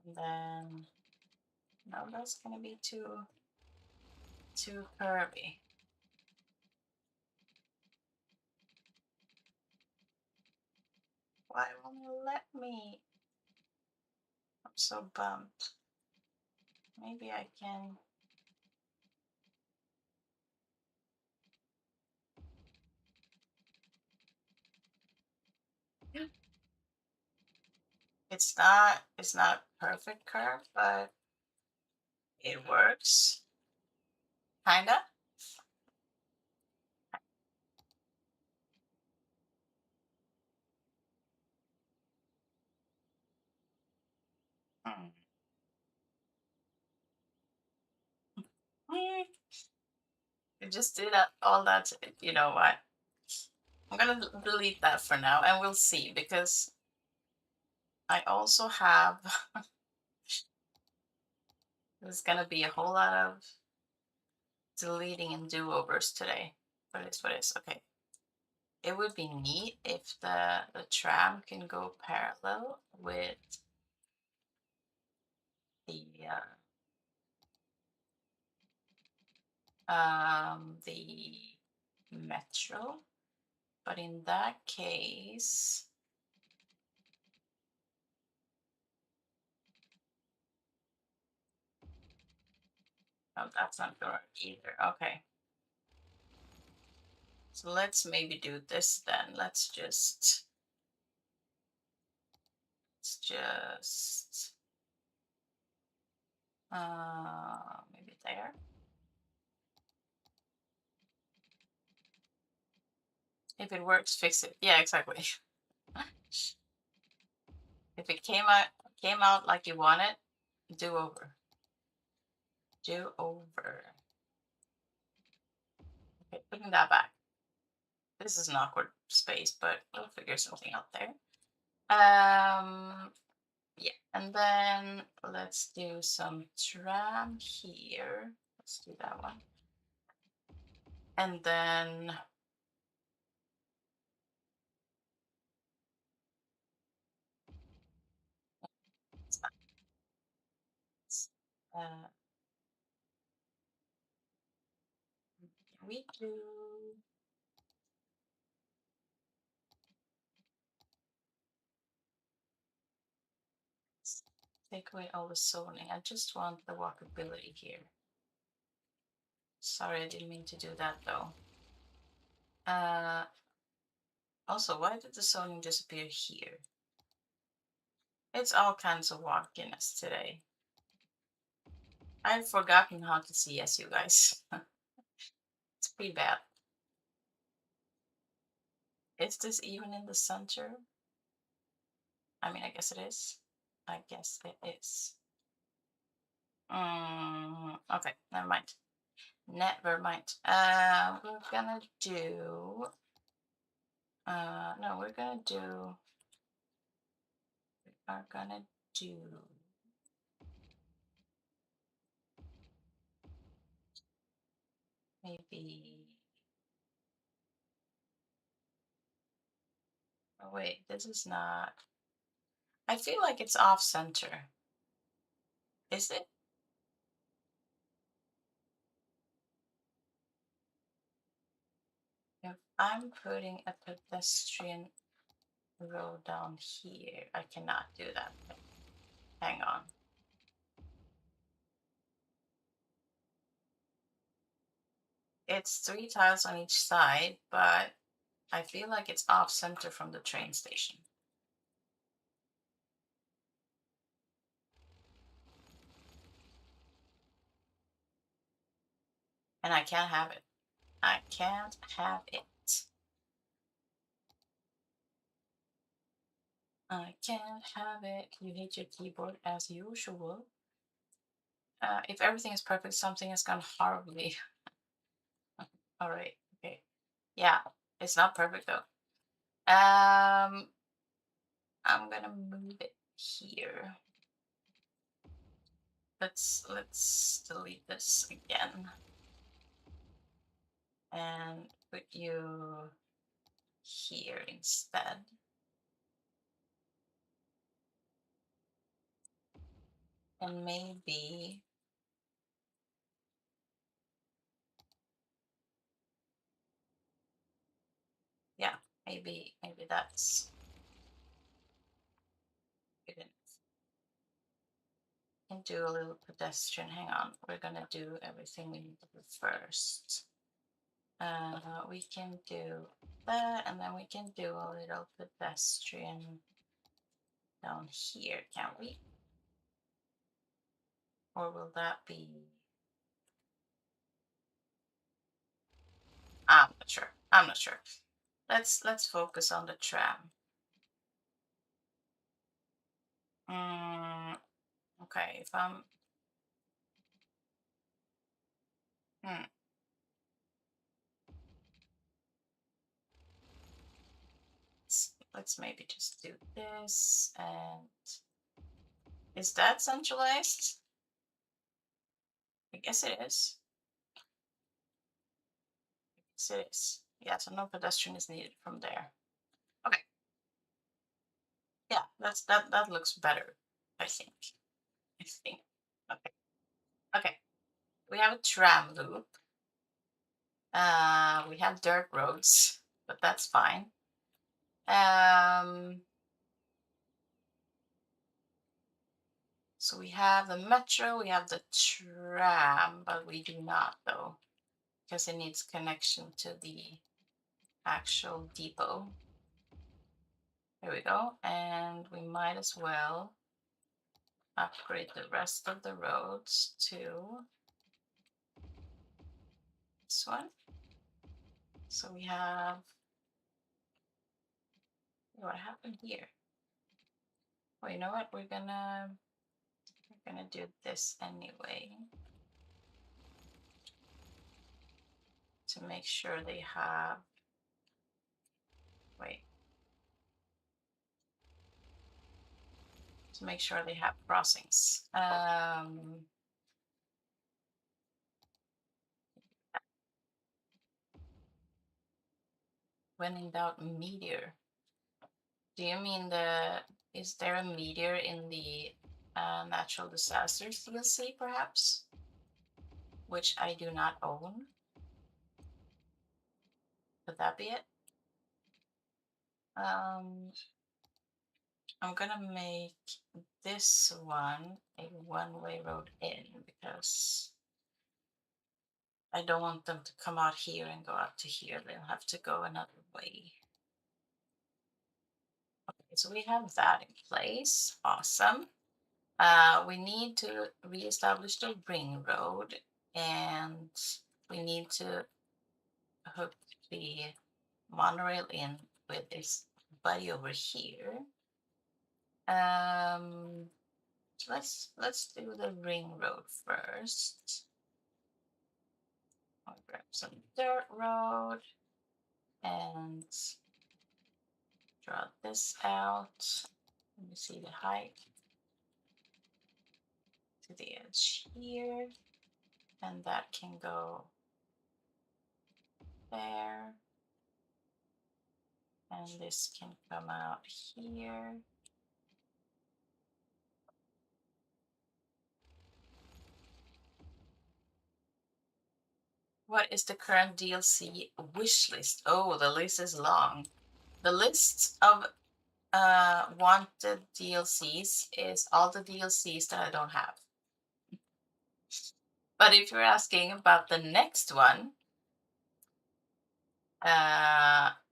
And then, no, that's going to be too curvy. Why won't you let me? I'm so bummed. Maybe I can. It's not perfect curve, but it works. Kinda. Hmm. You just did all that. You know what? I'm gonna delete that for now, and we'll see, because I also have. There's gonna be a whole lot of deleting and do-overs today. But it's what it is. Okay. It would be neat if the tram can go parallel with the metro. But in that case, oh, that's not gonna work either. Okay. So let's maybe do this then. Let's just maybe there. If it works, fix it. Yeah, exactly. If it came out like you want it, do over. Do over. Okay, putting that back. This is an awkward space, but we'll figure something out there. Yeah, and then let's do some tram here. Let's do that one. And then uh, we do take away all the zoning. I just want the walkability here. Sorry, I didn't mean to do that though. Also, why did the zoning disappear here? It's all kinds of wonkiness today. I've forgotten how to CS, you guys. It's pretty bad. Is this even in the center? I mean, I guess it is. I guess it is. Okay, never mind. Never mind. We're gonna do. No, we're gonna do. We are gonna do. Maybe. Oh, wait, this is not. I feel like it's off center. Is it? If I'm putting a pedestrian road down here, I cannot do that. Hang on. It's 3 tiles on each side, but I feel like it's off center from the train station. And I can't have it. I can't have it. I can't have it. You hate your keyboard as usual. If everything is perfect, something has gone horribly. All right. Okay. Yeah, it's not perfect though. I'm gonna move it here. Let's delete this again and put you here instead. And maybe yeah, maybe that's good enough. Can do a little pedestrian. Hang on, we're gonna do everything we need to do first. We can do that, and then we can do a little pedestrian down here, can't we? Or will that be... I'm not sure. I'm not sure. Let's focus on the tram. Okay, if I'm... Hmm. Let's maybe just do this. And is that centralized? I guess it is. Yes, it is. Yeah, so no pedestrian is needed from there. Okay. Yeah, that looks better, I think. Okay. Okay. We have a tram loop. We have dirt roads, but that's fine. So we have the metro, we have the tram, but we do not though, because it needs connection to the actual depot. There we go. And we might as well upgrade the rest of the roads to this one. So we have, what happened here? Well, you know what? We're gonna do this anyway to make sure they have, wait, to make sure they have crossings. When in doubt, meteor. Do you mean is there a meteor in the natural disasters DLC perhaps? Which I do not own. Could that be it? I'm gonna make this one a one-way road in because I don't want them to come out here and go out to here. They'll have to go another way. Okay, so we have that in place. Awesome. We need to reestablish the ring road and we need to hook the monorail in with this buddy over here. So let's do the ring road first. I'll grab some dirt road and draw this out. Let me see the height to the edge here, and that can go there, and this can come out here. What is the current DLC wish list? Oh, the list is long. The list of wanted DLCs is all the DLCs that I don't have. But if you're asking about the next one,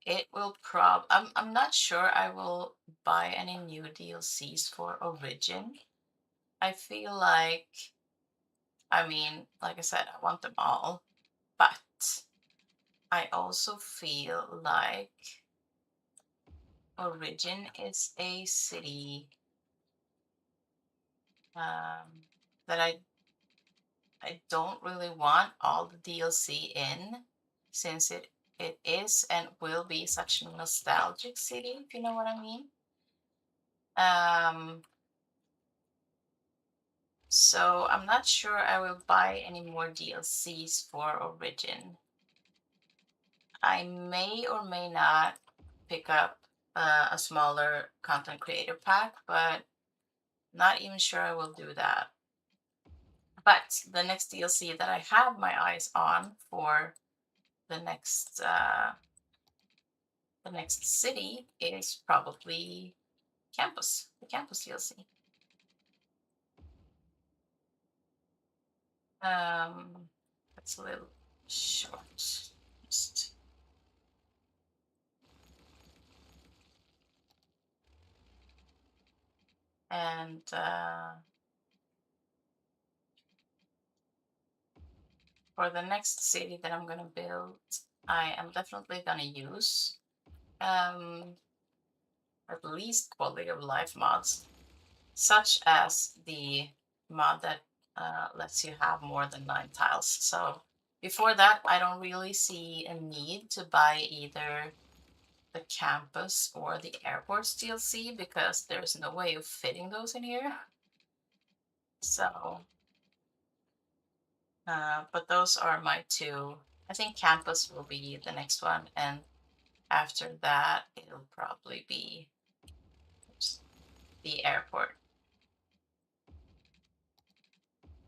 it will I'm not sure I will buy any new DLCs for Origin. I feel like, I mean, like I said, I want them all, but I also feel like Origin is a city that I don't really want all the DLC in, since it is and will be such a nostalgic city, if you know what I mean. So I'm not sure I will buy any more DLCs for Origin. I may or may not pick up a smaller content creator pack, but not even sure I will do that. But the next DLC that I have my eyes on for the next city is probably campus, the campus DLC. That's a little short. Just And for the next city that I'm going to build, I am definitely going to use at least quality of life mods, such as the mod that lets you have more than 9 tiles. So before that, I don't really see a need to buy either the campus or the airports DLC because there's no way of fitting those in here. So, but those are my two. I think campus will be the next one, and after that, it'll probably be the airport.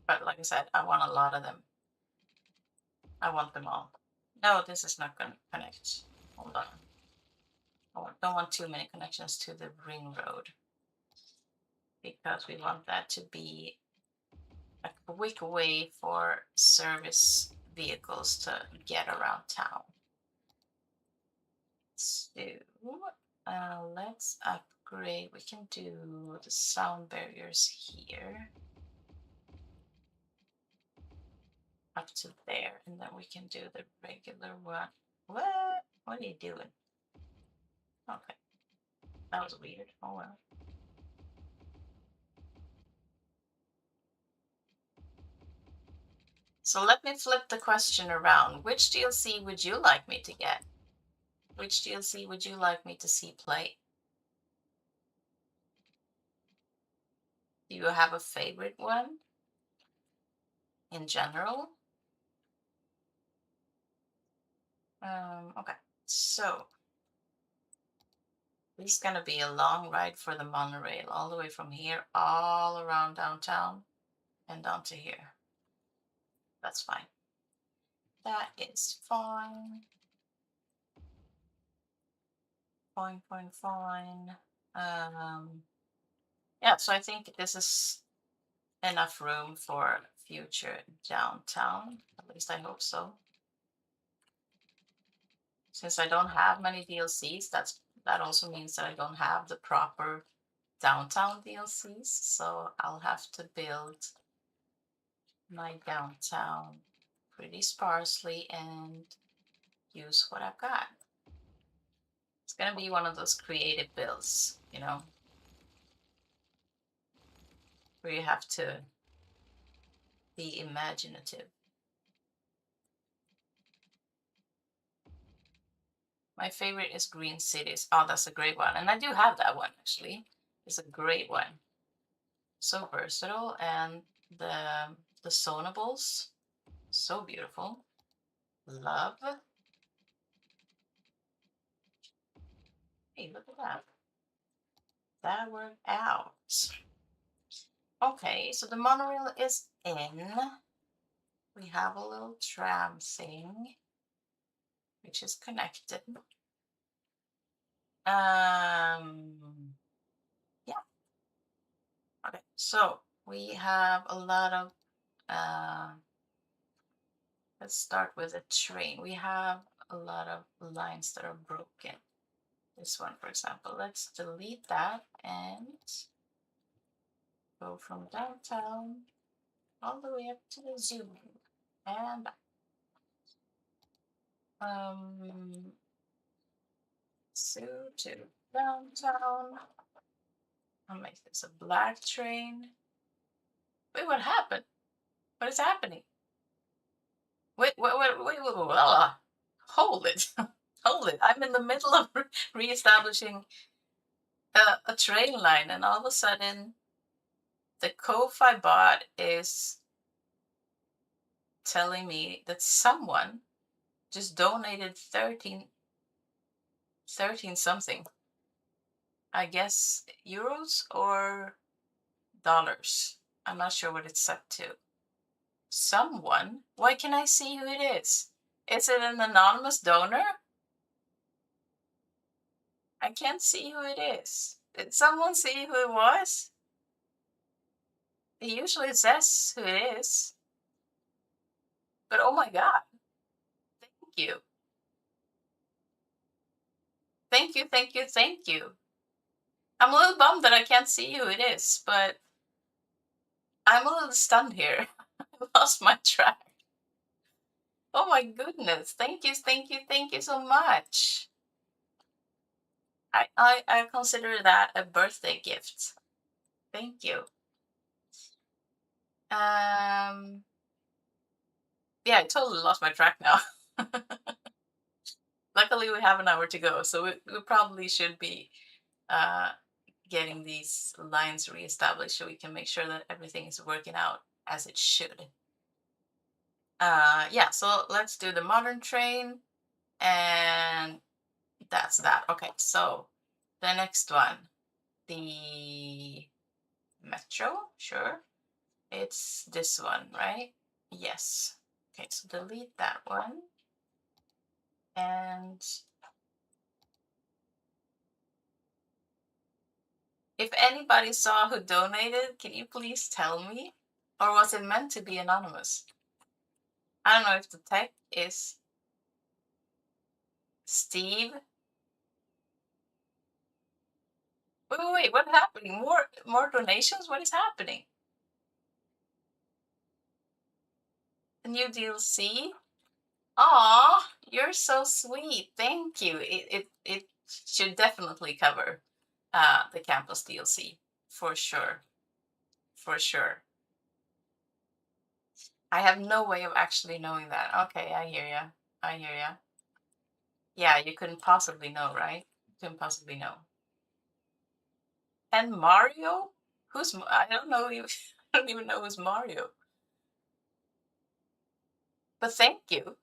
But like I said, I want a lot of them. I want them all. No, this is not going to connect. Hold on. I don't want too many connections to the ring road because we want that to be a quick way for service vehicles to get around town. So let's upgrade. We can do the sound barriers here up to there, and then we can do the regular one. What are you doing? Okay, that was weird. Oh well. So let me flip the question around. Which DLC would you like me to get? Which DLC would you like me to see play? Do you have a favorite one in general? Okay, so it's gonna be a long ride for the monorail, all the way from here, all around downtown, and down to here. That's fine. That is fine. Fine, fine, fine. Yeah, so I think this is enough room for future downtown. At least I hope so. Since I don't have many DLCs, that also means that I don't have the proper downtown DLCs. So I'll have to build my downtown pretty sparsely and use what I've got. It's gonna be one of those creative builds, you know, where you have to be imaginative. My favorite is Green Cities. Oh, that's a great one. And I do have that one, actually. It's a great one. So versatile. And the zonables, so beautiful. Love. Hey, look at that. That worked out. Okay, so the monorail is in. We have a little tram thing, which is connected. Yeah. Okay, so we have a lot of, let's start with a train. We have a lot of lines that are broken. This one, for example, let's delete that and go from downtown all the way up to the zoo. And zoo to downtown. I'll make this a black train. Wait, what happened? What is happening? Wait, hold it. Hold it. I'm in the middle of re-establishing a train line, and all of a sudden, the Ko-Fi bot is telling me that someone just donated 13 something. I guess euros or dollars. I'm not sure what it's set to. Someone? Why can I see who it is? Is it an anonymous donor? I can't see who it is. Did someone see who it was? It usually says who it is. But oh my god. Thank you. Thank you, thank you, thank you. I'm a little bummed that I can't see who it is, but I'm a little stunned here. I lost my track. Oh my goodness. Thank you, thank you, thank you so much. I consider that a birthday gift. Thank you. Yeah, I totally lost my track now. Luckily, we have an hour to go, so we probably should be uh, getting these lines reestablished so we can make sure that everything is working out as it should. Yeah, so let's do the modern train, and that's that. Okay, so the next one, the metro, sure. It's this one, right? Yes. Okay, so delete that one. And if anybody saw who donated, can you please tell me? Or was it meant to be anonymous? I don't know if the tech is Steve. Wait, what's happening? More donations? What is happening? A new DLC? Aw, you're so sweet. Thank you. It should definitely cover the campus DLC for sure. For sure. I have no way of actually knowing that. Okay, I hear ya. I hear ya. Yeah, you couldn't possibly know, right? You couldn't possibly know. And Mario? I don't know. I don't even know who's Mario. But thank you.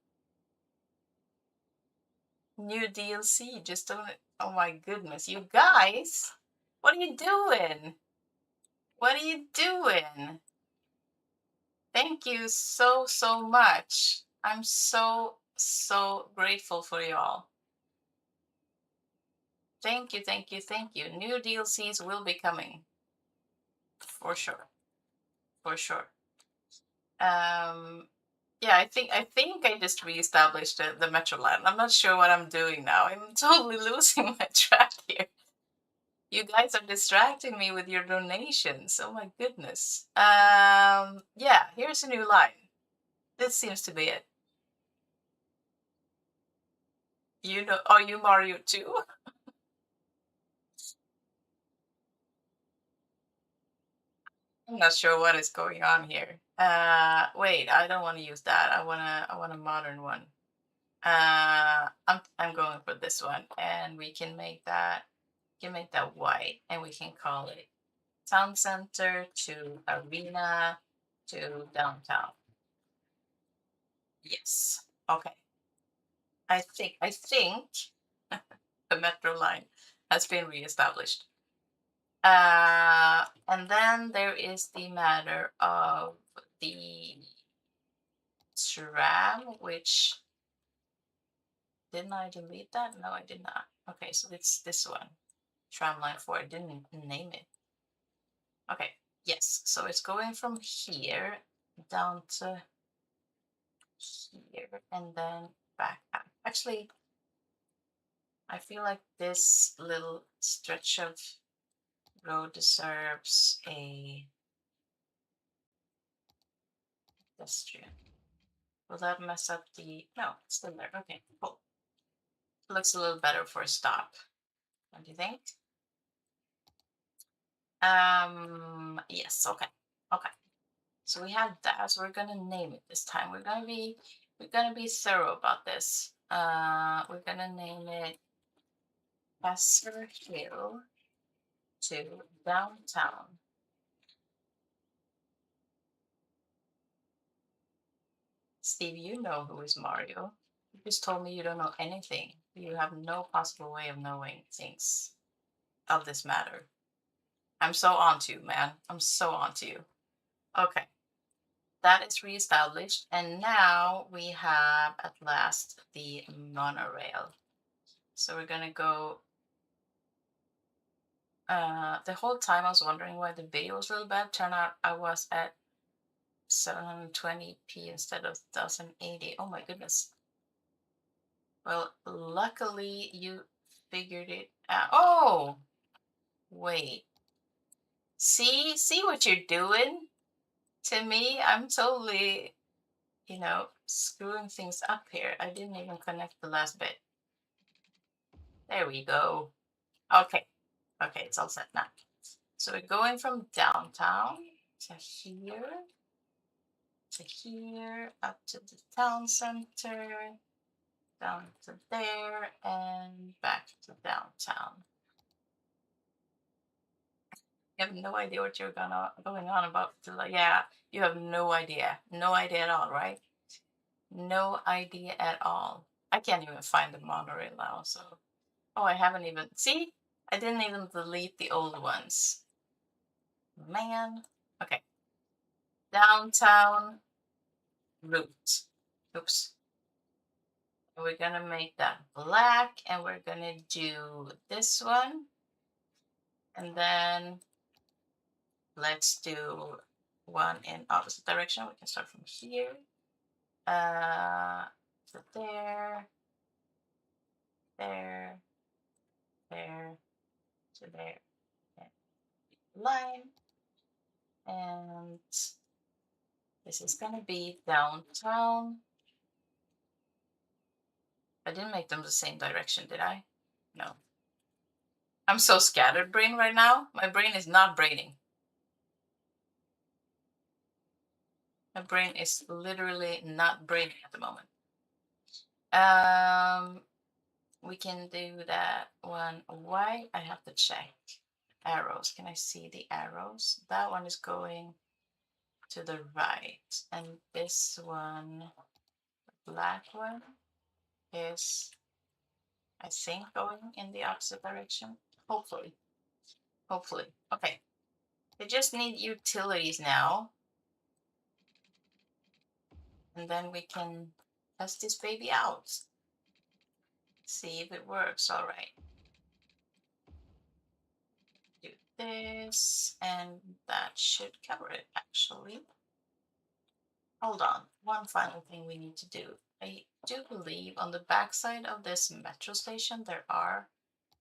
New DLC. Just don't. Oh my goodness, you guys! What are you doing? What are you doing? Thank you so, so much. I'm so, so grateful for y'all. Thank you, thank you, thank you. New DLCs will be coming. For sure. For sure. Yeah, I think I just reestablished the Metro line. I'm not sure what I'm doing now. I'm totally losing my track here. You guys are distracting me with your donations. Oh my goodness. Yeah, here's a new line. This seems to be it. You know, are you Mario too? I'm not sure what is going on here. Wait, I don't want to use that. I want a modern one. I'm going for this one, and we can make that white, and we can call it town center to arena to downtown. Yes. Okay. I think the metro line has been reestablished. And then there is the matter of the tram, which didn't I delete that? No, I did not. Okay, so it's this one, tram line 4. I didn't name it. Okay, yes. So it's going from here down to here and then back up. Actually, I feel like this little stretch of road deserves a pedestrian. Will that mess up the... No, it's still there. Okay, cool. Looks a little better for a stop. What do you think? Yes, okay. Okay. So we have that. So we're gonna name it this time. We're gonna be thorough about this. We're gonna name it Passer Hill to downtown. Steve, you know who is Mario. You just told me you don't know anything. You have no possible way of knowing things of this matter. I'm so on to you, man. I'm so on to you. Okay. That is reestablished. And now we have at last the monorail. So we're gonna go. The whole time I was wondering why the video was really bad. Turned out I was at 720p instead of 1080. Oh my goodness. Well, luckily you figured it out. Oh, Wait. See what you're doing to me? I'm totally, screwing things up here. I didn't even connect the last bit. There we go. Okay. Okay, it's all set now. So we're going from downtown to here, up to the town center, down to there, and back to downtown. You have no idea what you're going on about. Yeah, you have no idea. No idea at all, right? No idea at all. I can't even find the monorail now, so. Oh, I haven't even. See? I didn't even delete the old ones. Man. Okay. Downtown route. Oops. We're gonna make that black, and we're gonna do this one. And then let's do one in opposite direction. We can start from here. To there, there, there, to there. And line. And this is gonna be downtown. I didn't make them the same direction, did I? No. I'm so scattered brain right now. My brain is not braining. My brain is literally not braining at the moment. We can do that one. Why? I have to check. Arrows. Can I see the arrows? That one is going to the right. And this one, the black one, is, I think, going in the opposite direction. Hopefully. Hopefully. Okay. They just need utilities now. And then we can test this baby out. See if it works. All right. Do this, and that should cover it, actually. Hold on. One final thing we need to do. I do believe on the backside of this metro station there are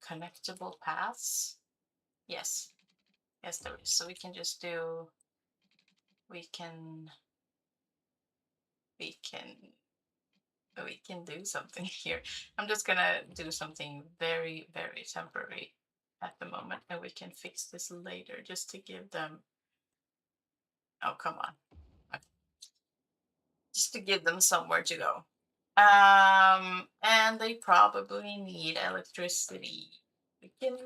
connectable paths. Yes. Yes, there is. So we can just do, we can do something here. I'm just gonna do something very, very temporary at the moment, and we can fix this later just to give them, oh, come on. Okay. Just to give them somewhere to go. And they probably need electricity. We can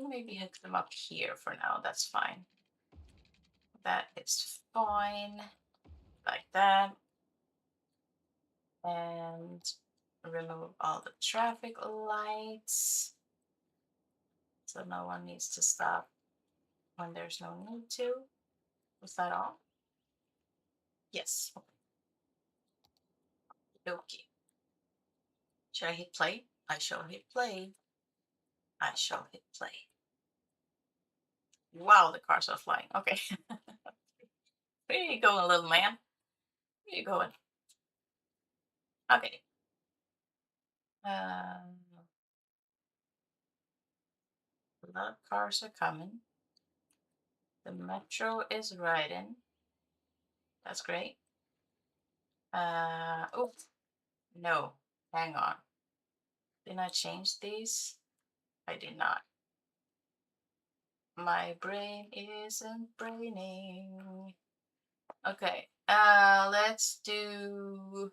maybe hook them up here for now. That's fine. That is fine. Like that. And remove all the traffic lights. So no one needs to stop when there's no need to. Was that all? Yes. Okay. Should I hit play? I shall hit play. I shall hit play. Wow, the cars are flying. Okay. Where are you going, little man? Where are you going? Okay. A lot of cars are coming. The metro is riding. That's great. Oh, no. Hang on. Did I change these? I did not. My brain isn't braining. Okay. Let's do.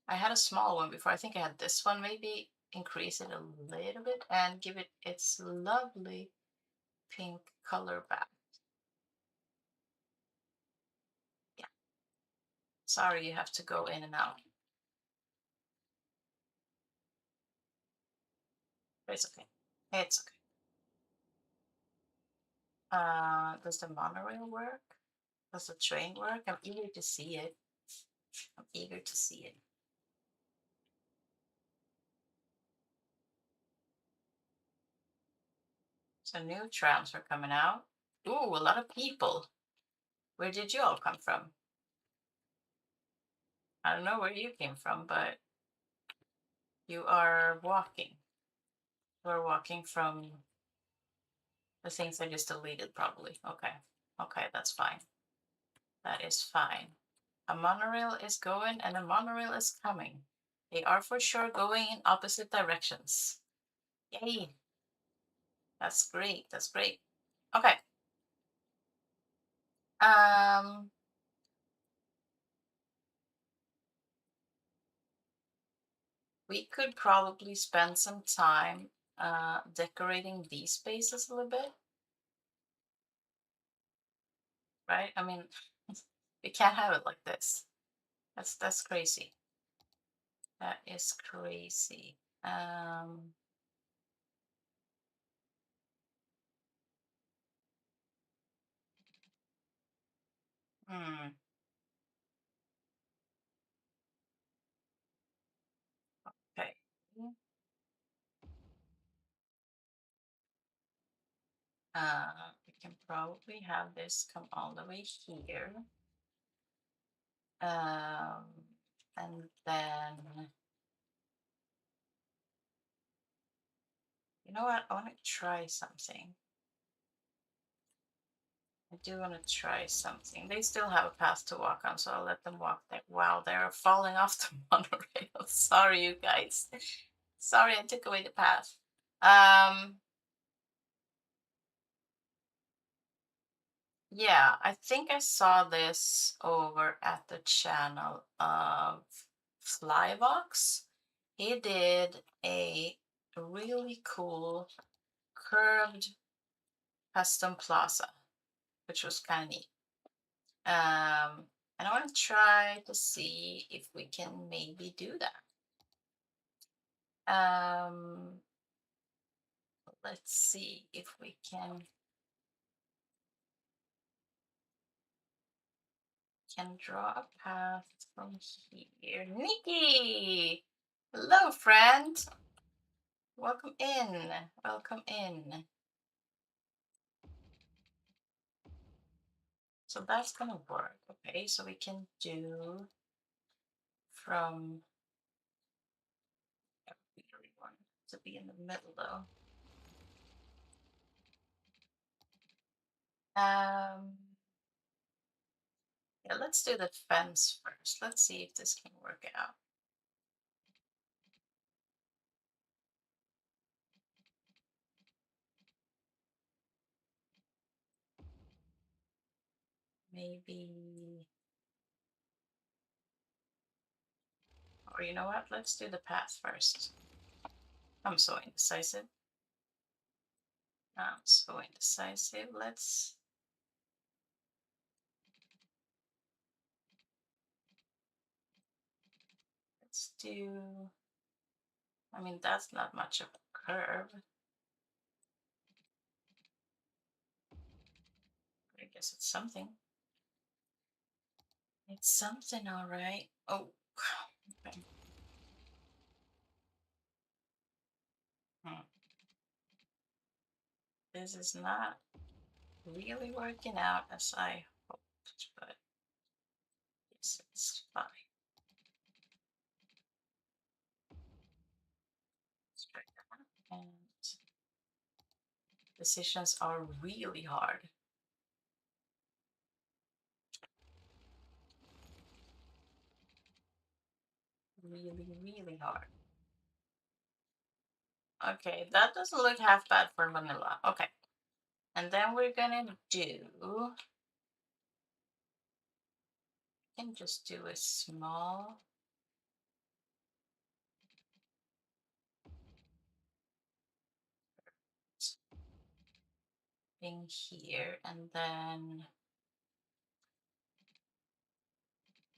I had a small one before. I think I had this one. Maybe increase it a little bit and give it its lovely pink color back. Yeah. Sorry, you have to go in and out. But it's okay. It's okay. Does the monorail work? Does the train work? I'm eager to see it. I'm eager to see it. So new trams are coming out. Ooh, a lot of people. Where did you all come from? I don't know where you came from, but you are walking. We're walking from The things I just deleted probably. Okay. Okay, that's fine. That is fine. A monorail is going and a monorail is coming. They are for sure going in opposite directions. Yay. That's great. That's great. Okay. We could probably spend some time decorating these spaces a little bit, right? I mean, we can't have it like this. That's crazy. That is crazy. Hmm. Okay. We can probably have this come all the way here. And then, you know what? I want to try something. I do want to try something. They still have a path to walk on, so I'll let them walk there. Wow, they're falling off the monorail. Sorry, you guys. Sorry, I took away the path. Yeah, I think I saw this over at the channel of Flybox. He did a really cool curved custom plaza, which was kind of neat. And I want to try to see if we can maybe do that. Let's see if we can draw a path from here. Nikki! Hello, friend. Welcome in. Welcome in. So that's gonna work. Okay, so we can do from, we really want to be in the middle though. Yeah, let's do the fence first. Let's see if this can work out. Maybe, or you know what? Let's do the path first. I'm so indecisive. I'm so indecisive. Let's do, I mean, that's not much of a curve. I guess it's something. It's something, all right. Oh, okay. This is not really working out as I hoped, but yes, it's fine. Straight down. And decisions are really hard. Really, really hard. Okay, that doesn't look half bad for vanilla. Okay. And then we're gonna do, can just do a small thing here, and then,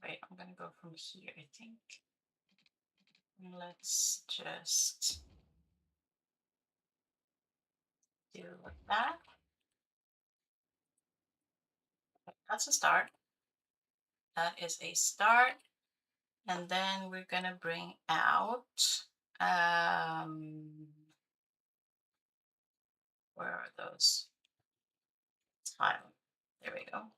wait, I'm gonna go from here, I think. And let's just do like that. That's a start. That is a start. And then we're gonna bring out, where are those? Tile. There we go.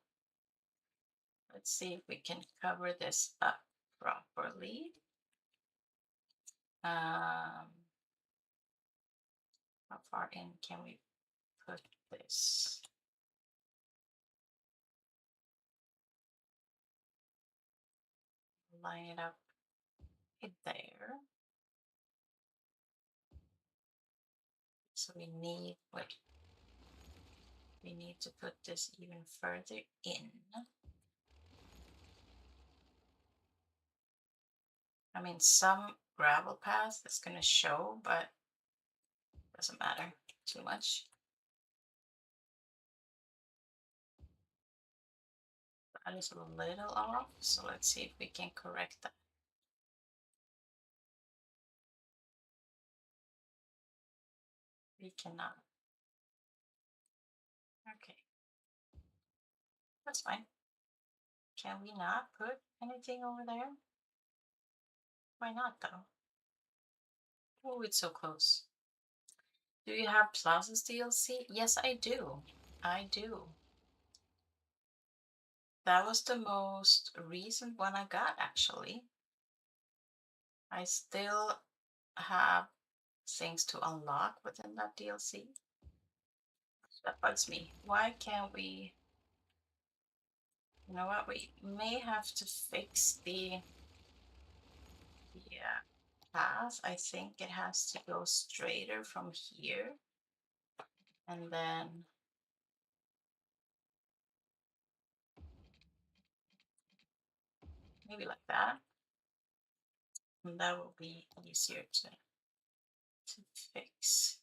Let's see if we can cover this up properly. How far in can we put this. Line it up there. So we need, wait, we need to put this even further in. I mean, some gravel path is gonna show, but doesn't matter too much. That is a little off, so let's see if we can correct that. We cannot. Okay, that's fine. Can we not put anything over there? Why not though? Oh, it's so close. Do you have Plazas DLC? Yes, I do. I do. That was the most recent one I got, actually. I still have things to unlock within that DLC. That bugs me. Why can't we? You know what? We may have to fix the path. I think it has to go straighter from here. And then maybe like that. And that will be easier to fix.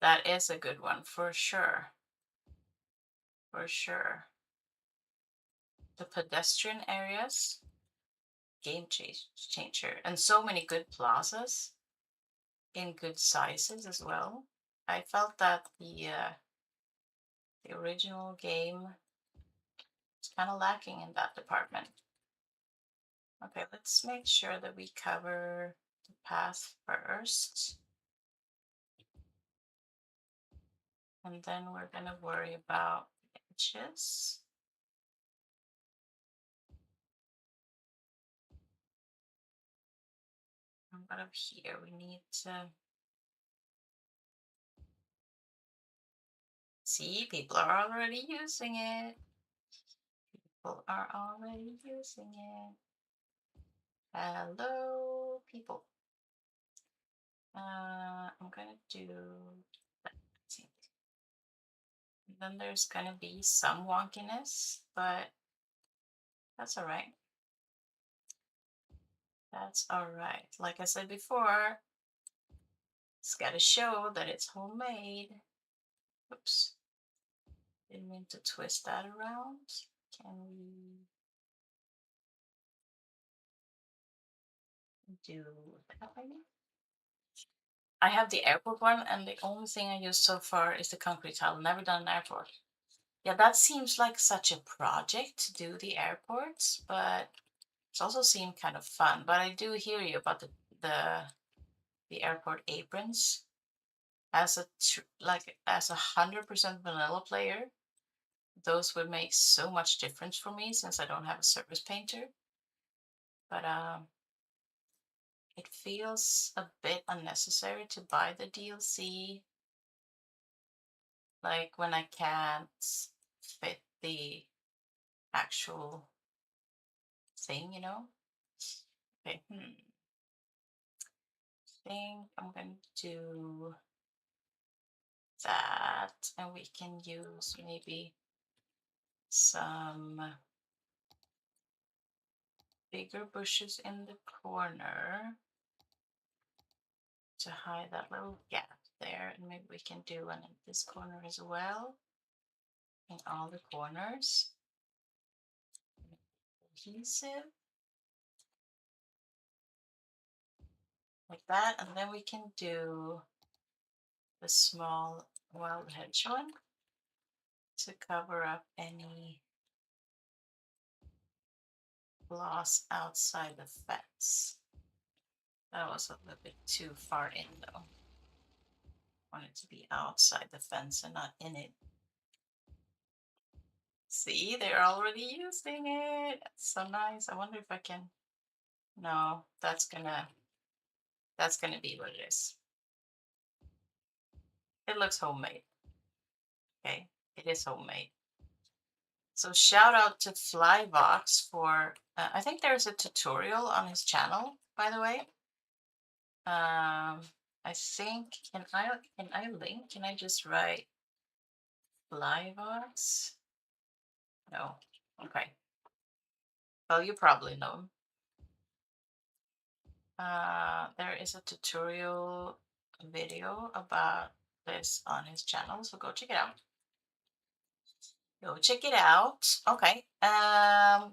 That is a good one for sure. For sure. The pedestrian areas, game changer, and so many good plazas in good sizes as well. I felt that the original game is kind of lacking in that department. Okay, let's make sure that we cover the path first. And then we're going to worry about edges. But up here, we need to see, people are already using it. People are already using it. Hello, people. I'm gonna do that. And then there's gonna be some wonkiness, but that's all right. That's all right. Like I said before, it's gotta show that it's homemade. Oops. Didn't mean to twist that around. Can we do that maybe? I have the airport one, and the only thing I used so far is the concrete tile. Never done an airport. Yeah, that seems like such a project to do the airports, but it's also seemed kind of fun. But I do hear you about the airport aprons. As as 100% vanilla player, those would make so much difference for me since I don't have a surface painter. But it feels a bit unnecessary to buy the DLC, like when I can't fit the actual thing, you know? Okay, I think I'm going to do that, and we can use maybe some bigger bushes in the corner to hide that little gap there, and maybe we can do one in this corner as well, in all the corners. Adhesive like that, and then we can do the small wild hedge one to cover up any gloss outside the fence. That was a little bit too far in though. I want it to be outside the fence and not in it. See, they're already using it. That's so nice. I wonder if I can. No, that's gonna be what it is. It looks homemade. Okay, it is homemade. So shout out to Flyvox for, I think there's a tutorial on his channel, by the way. I think, can I link? Can I just write Flyvox? No. Okay. Well, you probably know him. There is a tutorial video about this on his channel, so go check it out. Go check it out. Okay.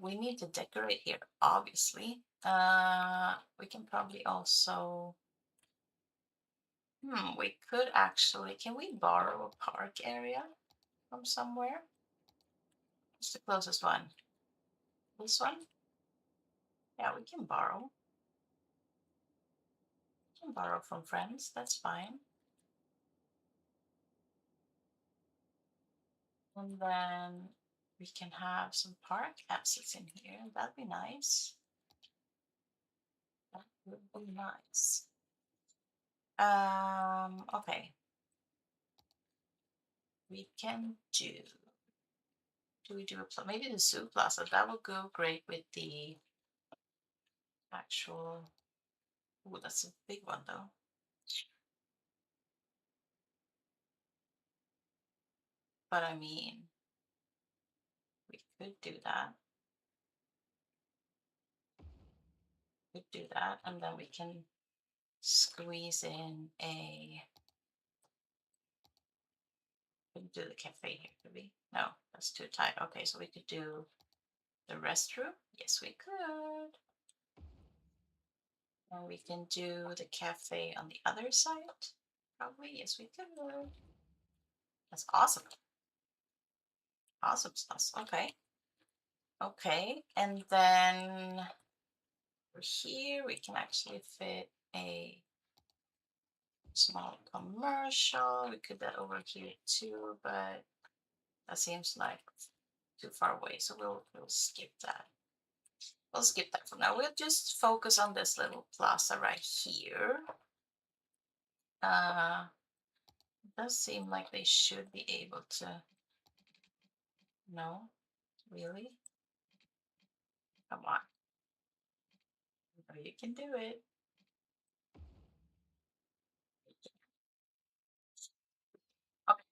We need to decorate here, obviously. We can probably also. We could actually. Can we borrow a park area from somewhere? What's the closest one? This one? Yeah, we can borrow. We can borrow from friends. That's fine. And then we can have some park assets in here. That'd be nice. That would be nice. Okay. We can do. Do we do maybe the zoo plaza? That would go great with the actual. Oh, that's a big one though. But I mean, we could do that. Could do that, and then we can squeeze in a. We could do the cafe here, could we? No, that's too tight. Okay, so we could do the restroom. Yes, we could. And we can do the cafe on the other side. Probably, yes, we could. That's awesome. Awesome stuff. Okay. Okay, and then over here we can actually fit a small commercial. We could do that over here too, but that seems like too far away, so we'll skip that. We'll skip that for now. We'll just focus on this little plaza right here. It does seem like they should be able to. No, really? Come on. Oh, you can do it. Okay.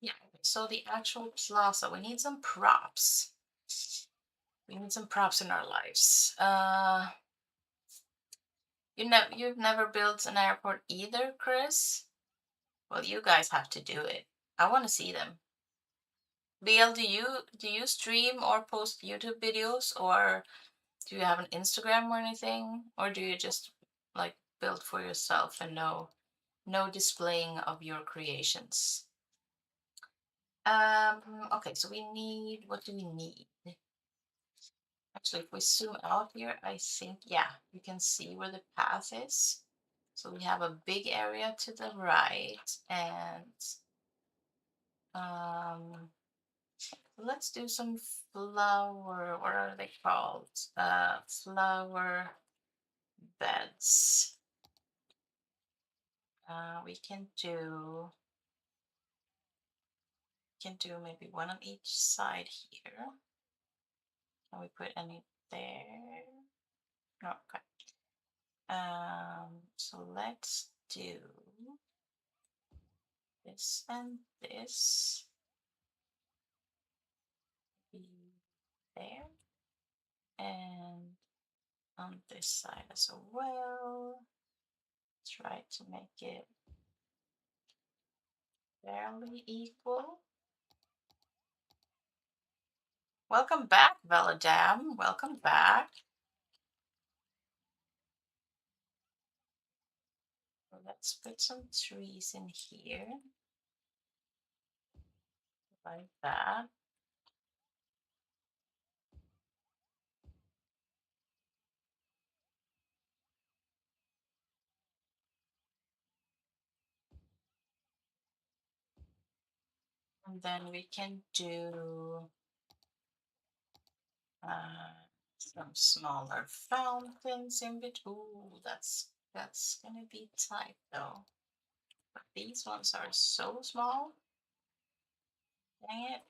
Yeah. Okay. So the actual plaza, we need some props. We need some props in our lives. You've never built an airport either, Chris? Well, you guys have to do it. I want to see them. BL, do you stream or post YouTube videos, or do you have an Instagram or anything, or do you just like build for yourself and no displaying of your creations? Okay, so we need, what do we need? Actually, if we zoom out here, I think, yeah, you can see where the path is. So we have a big area to the right, and let's do some flower, what are they called? Flower beds. We can do maybe one on each side here. Can we put any there? No, okay. So let's do this and this. Be there. And on this side as well. Try to make it fairly equal. Welcome back, Veladam. Welcome back. So let's put some trees in here. Like that. And then we can do some smaller fountains in between. Ooh, that's gonna be tight though. But these ones are so small. Dang it.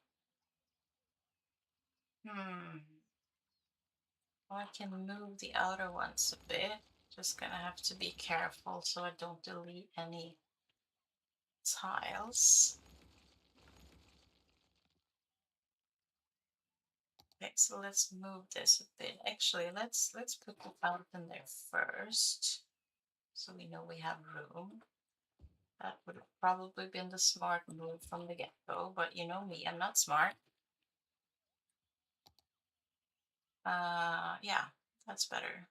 I can move the outer ones a bit. Just gonna have to be careful so I don't delete any tiles. Okay, so let's move this a bit. Actually, let's put the fountain there first, so we know we have room. That would have probably been the smart move from the get-go, but you know me, I'm not smart. Yeah, that's better.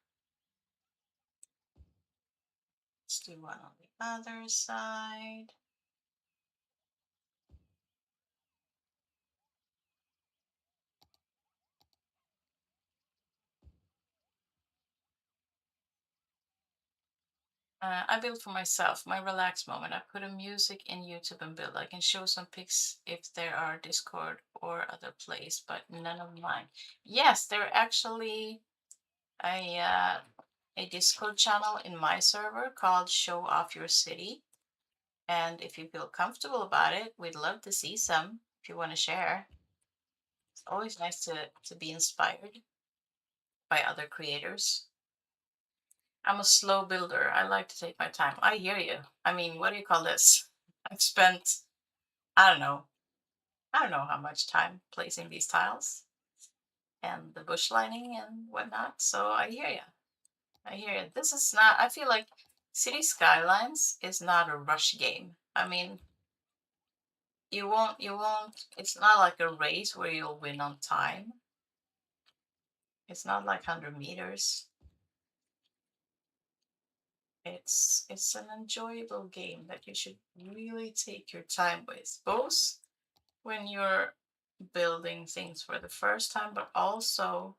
Let's do one on the other side. I build for myself, my relaxed moment. I put a music in YouTube and build. I can show some pics if there are Discord or other place, but none of mine. Yes, there actually a Discord channel in my server called Show Off Your City. And if you feel comfortable about it, we'd love to see some if you want to share. It's always nice to be inspired by other creators. I'm a slow builder. I like to take my time. I hear you. I mean, what do you call this? I've spent, I don't know, I don't know how much time placing these tiles and the bush lining and whatnot. So I hear you. I hear you. This is not, I feel like City Skylines is not a rush game. I mean, it's not like a race where you'll win on time. It's not like 100 meters. It's an enjoyable game that you should really take your time with, both when you're building things for the first time, but also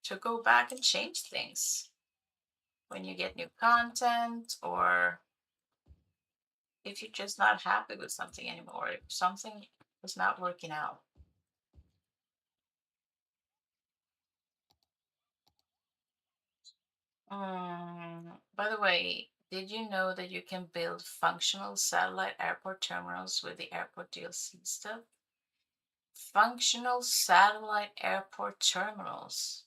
to go back and change things when you get new content, or if you're just not happy with something anymore, if something is not working out. By the way, did you know that you can build functional satellite airport terminals with the airport DLC stuff? Functional satellite airport terminals.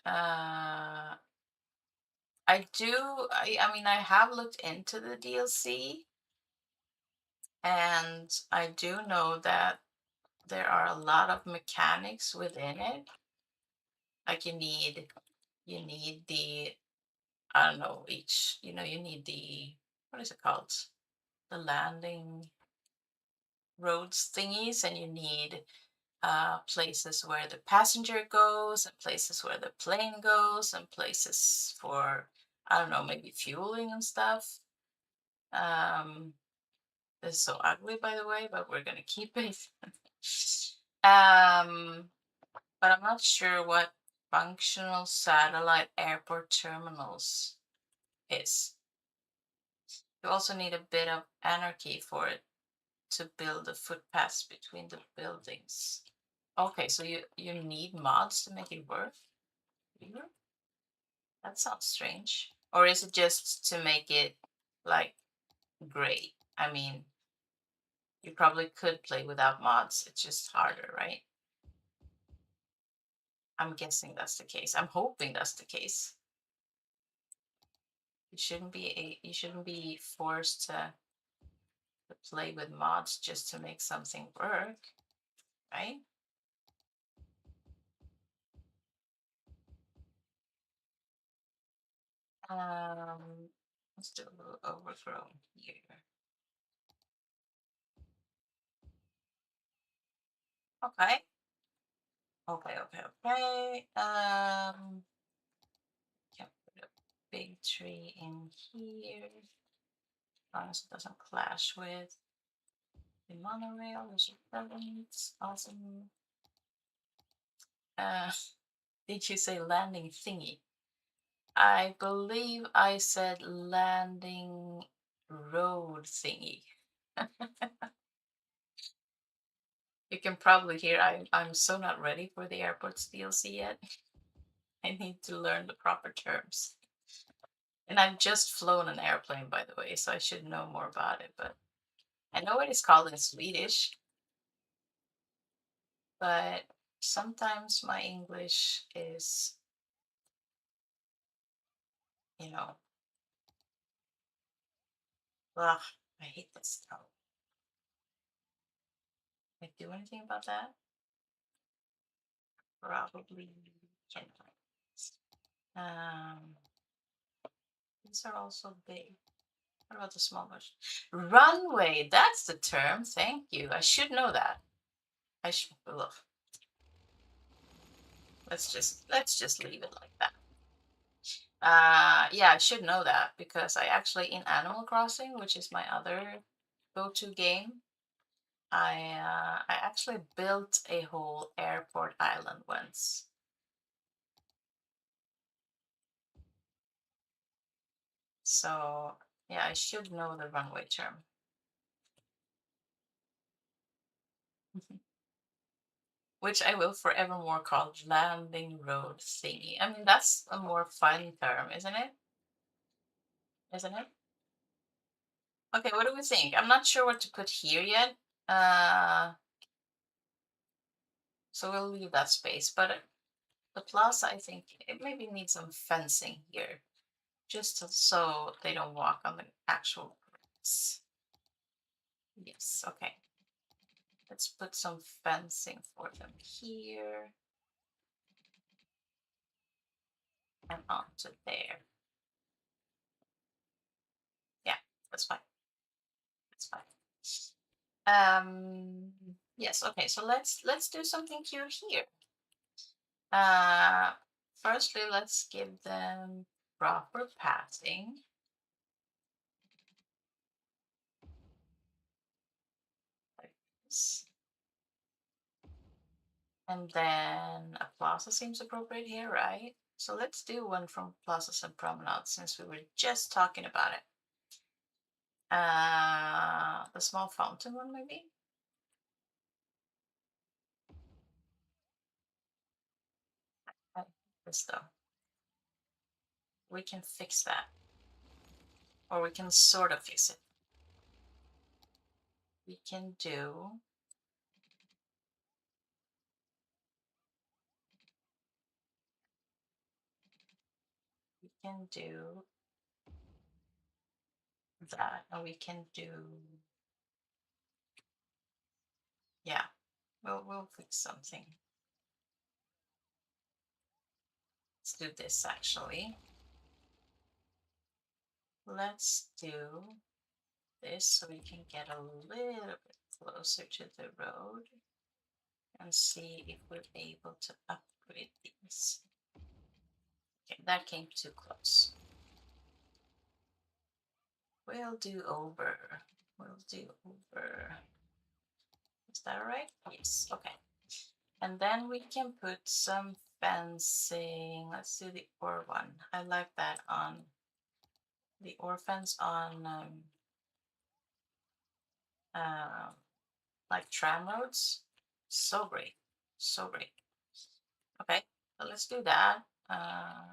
I I mean, I have looked into the DLC, and I do know that there are a lot of mechanics within it. Like you need the, I don't know, each, you need the, what is it called? The landing roads thingies, and you need places where the passenger goes, and places where the plane goes, and places for, I don't know, maybe fueling and stuff. This is so ugly, by the way, but we're gonna keep it. um, but I'm not sure what functional satellite airport terminals is. You also need a bit of anarchy for it to build a footpath between the buildings. Okay, so you need mods to make it work? Really? That sounds strange. Or is it just to make it like great? I mean, you probably could play without mods. It's just harder, right? I'm guessing that's the case. I'm hoping that's the case. You shouldn't be forced to play with mods just to make something work, right? Let's do a little overthrow here. Okay. Okay. Can put a big tree in here. As long as it doesn't clash with the monorail. There's a buildings. Awesome. Uh, did you say landing thingy? I believe I said landing road thingy. You can probably hear I'm so not ready for the airport's DLC yet. I need to learn the proper terms. And I've just flown an airplane, by the way, so I should know more about it. But I know what it's called in Swedish, but sometimes my English is, you know, ugh, I hate this stuff. Can I do anything about that? Probably can't. These are also big. What about the small version? Runway, that's the term. Thank you. I should know that. I should look. Let's just leave it like that. Yeah, I should know that because I actually in Animal Crossing, which is my other go-to game, I actually built a whole airport island once. So yeah, I should know the runway term. Which I will forevermore call landing road thingy. I mean, that's a more fun term, isn't it? Isn't it? Okay, what do we think? I'm not sure what to put here yet. Uh, so we'll leave that space. But the plaza, I think it maybe needs some fencing here, just so they don't walk on the actual grass. Yes, okay. Let's put some fencing for them here and onto there. Yeah, that's fine. That's fine. Yes, okay, so let's do something cute here. Firstly, let's give them proper pathing. Like this. And then a plaza seems appropriate here, right? So let's do one from Plazas and Promenades since we were just talking about it. The small fountain one maybe? This though. We can fix that. Or we can sort of fix it. We can do that, and we can do, yeah, we'll fix something. Let's do this actually. Let's do this so we can get a little bit closer to the road and see if we're able to upgrade these. Okay, that came too close. We'll do over. We'll do over. Is that right? Yes, okay. And then we can put some fencing. Let's do the ore one. I like that on the ore fence on like tram roads. So great. So great. Okay, so let's do that.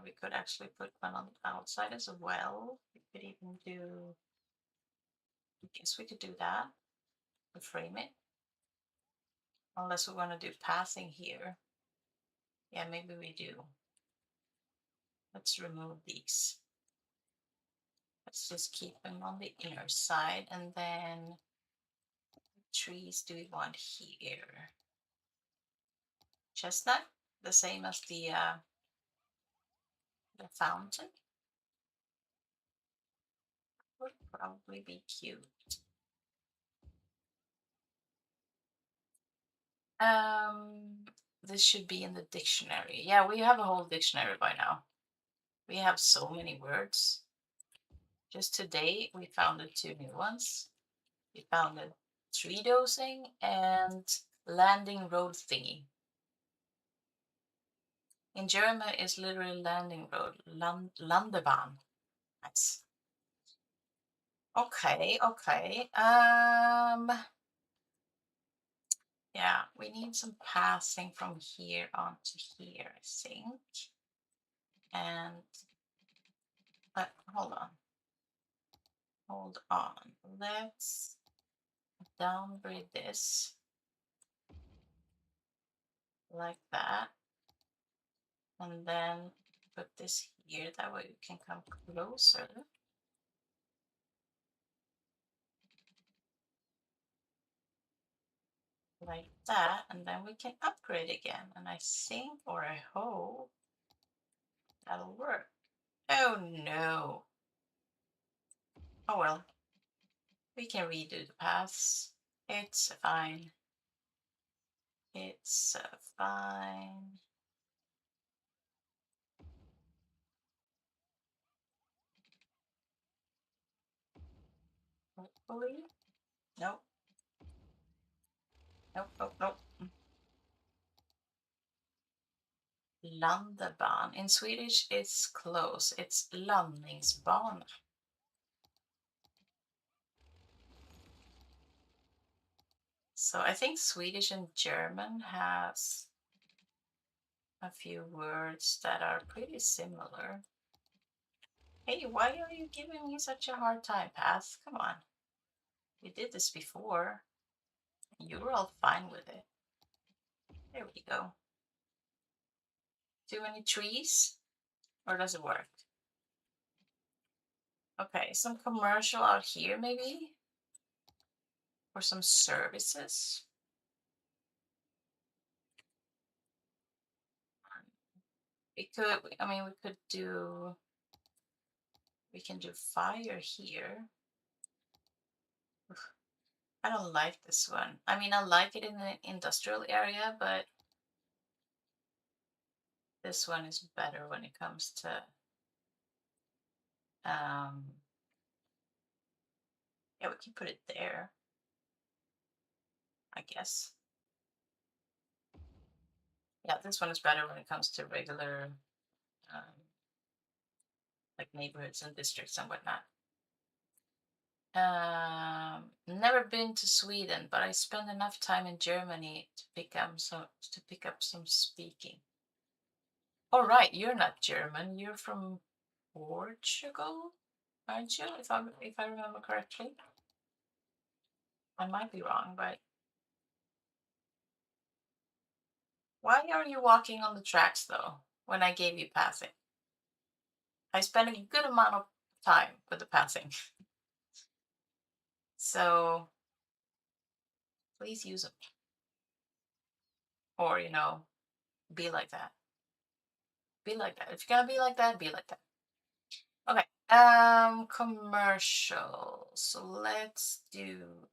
We could actually put one on the outside as well. We could even do, I guess we could do that and frame it. Unless we want to do pathing here. Yeah, maybe we do. Let's remove these. Let's just keep them on the inner side. And then trees do we want here? Chestnut, the same as the fountain. Would probably be cute. This should be in the dictionary. Yeah, we have a whole dictionary by now. We have so many words. Just today, we founded 2 new ones. We founded tree dosing and landing road thingy. In German, it's literally landing road, Landebahn. Nice. Okay, okay. Yeah, we need some passing from here onto here, I think. And Hold on. Hold on. Let's downgrade this like that. And then put this here. That way we can come closer. Like that. And then we can upgrade again. And I think, or I hope, that'll work. Oh no. Oh well. We can redo the paths. It's fine. It's fine. Hopefully. Nope. Nope, nope, nope. Landebahn. In Swedish, it's close. It's landningsbana. So I think Swedish and German has a few words that are pretty similar. Hey, why are you giving me such a hard time, Path? Come on. We did this before. You were all fine with it. There we go. Too many trees? Or does it work? Okay, some commercial out here maybe? Or some services? We could, I mean, we can do fire here. I don't like this one. I mean, I like it in the industrial area, but this one is better when it comes to yeah, we can put it there, I guess. Yeah, this one is better when it comes to regular like neighborhoods and districts and whatnot. Never been to Sweden, but I spent enough time in Germany to pick up some speaking. All right, you're not German. You're from Portugal, aren't you? If I remember correctly. I might be wrong, but why are you walking on the tracks though? When I gave you passing, I spent a good amount of time with the passing, so please use them, or be like that. Be like that. If you're gonna be like that, be like that. Okay. Commercial. So let's do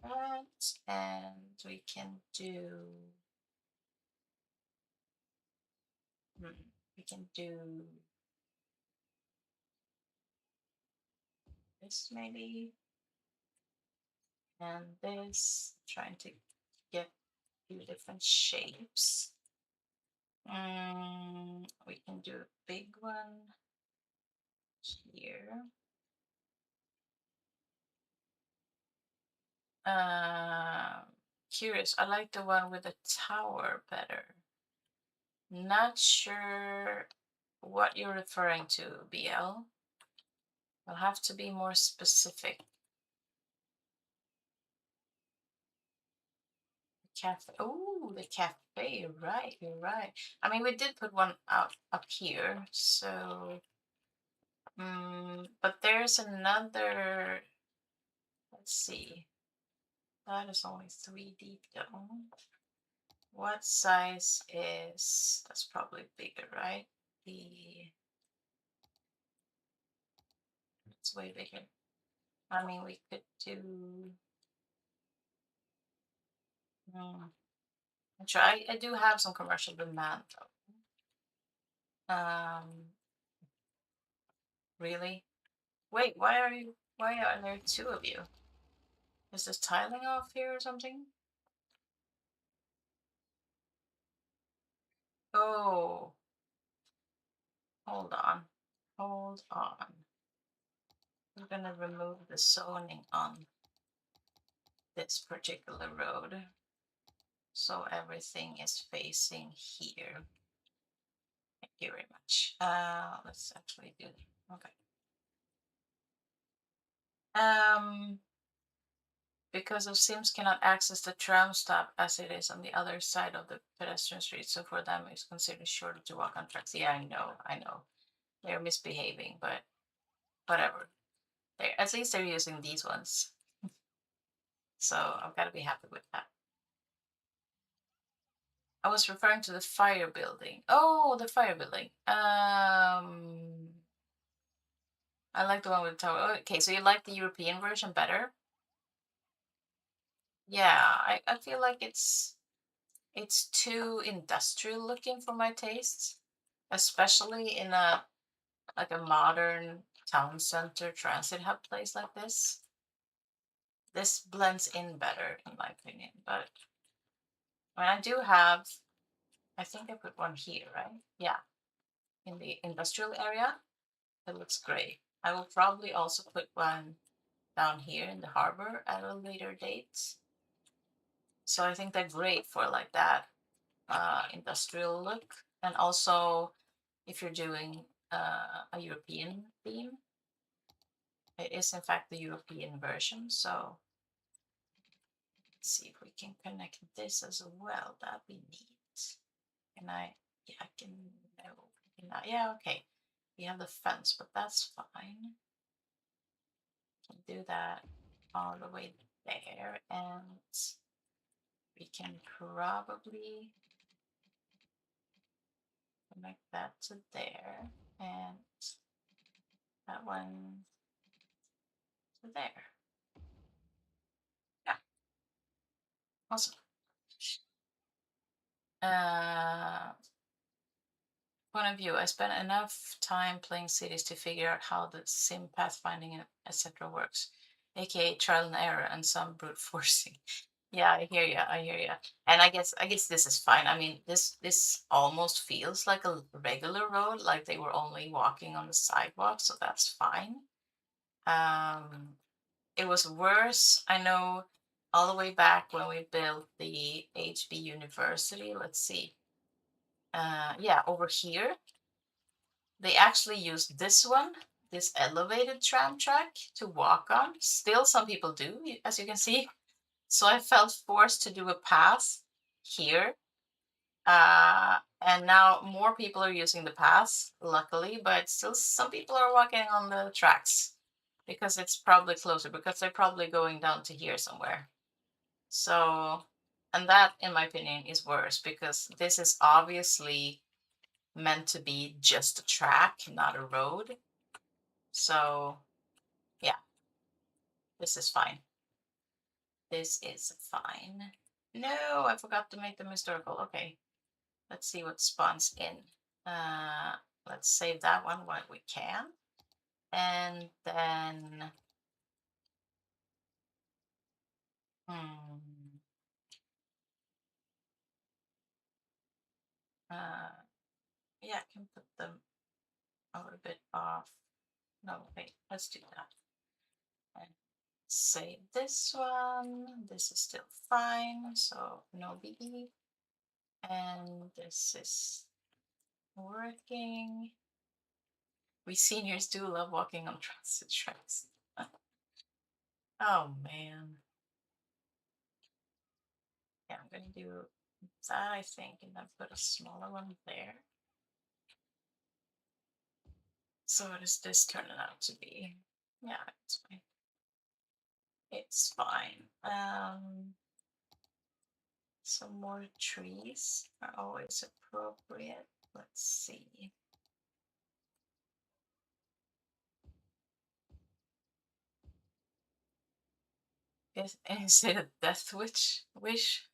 that, and we can do. We can do this maybe, and this. Trying to get two different shapes. We can do a big one here. Curious. I like the one with the tower better. Not sure what you're referring to, BL. I'll have to be more specific. Cafe. Oh, the cafe. You're right. You're right. I mean, we did put one out up here, so. But there's another. Let's see. That is only 3D though. What size is? That's probably bigger, right? It's way bigger. I mean, we could do. Try. I do have some commercial demand though. Really? Wait, why are there two of you? Is this tiling off here or something? Oh, hold on. Hold on. We're gonna remove the zoning on this particular road. So everything is facing here. Thank you very much. Let's actually do it. Okay. Because of Sims cannot access the tram stop as it is on the other side of the pedestrian street, so for them it's considered shorter to walk on tracks. Yeah, I know. They're misbehaving, but whatever. At least they're using these ones. So I've got to be happy with that. I was referring to the fire building. Oh, the fire building. I like the one with the tower. Oh, okay, so you like the European version better? Yeah, I feel like it's too industrial looking for my tastes, especially in a like a modern town center transit hub place like this. This blends in better, in my opinion. But when I do have, I think I put one here, right? Yeah, in the industrial area. It looks great. I will probably also put one down here in the harbor at a later date. So I think they're great for like that industrial look. And also, if you're doing a European theme, it is in fact the European version. So let's see if we can connect this as well. That'd be neat. Can I? Yeah, I can. No, cannot. Yeah, okay. We have the fence, but that's fine. Can do that all the way there, and we can probably connect that to there, and that one to there. Yeah, awesome. Uh, Point of view, I spent enough time playing cities to figure out how the sim pathfinding and etc. works, aka trial and error and some brute forcing. Yeah, I hear you. I hear you. And I guess this is fine. I mean, this almost feels like a regular road, like they were only walking on the sidewalk, so that's fine. Um, it was worse. I know all the way back when we built the HB University. Let's see. Yeah, over here they actually used this one, this elevated tram track to walk on. Still, some people do, as you can see. So I felt forced to do a pass here. And now more people are using the pass, luckily, but still some people are walking on the tracks because it's probably closer, because they're probably going down to here somewhere. So, and that, in my opinion, is worse because this is obviously meant to be just a track, not a road. So, yeah, this is fine. This is fine. No, I forgot to make them historical. Okay, let's see what spawns in. Uh, let's save that one while we can. And then, hmm, uh, yeah, I can put them a little bit off. No, wait, let's do that. And save this one. This is still fine, so no biggie. And this is working. We seniors do love walking on transit tracks. Oh man. Yeah, I'm gonna do that, I think, and then put a smaller one there. So what is this turning out to be? Yeah, it's fine. It's fine. Some more trees are always appropriate. Let's see. Is it a death wish?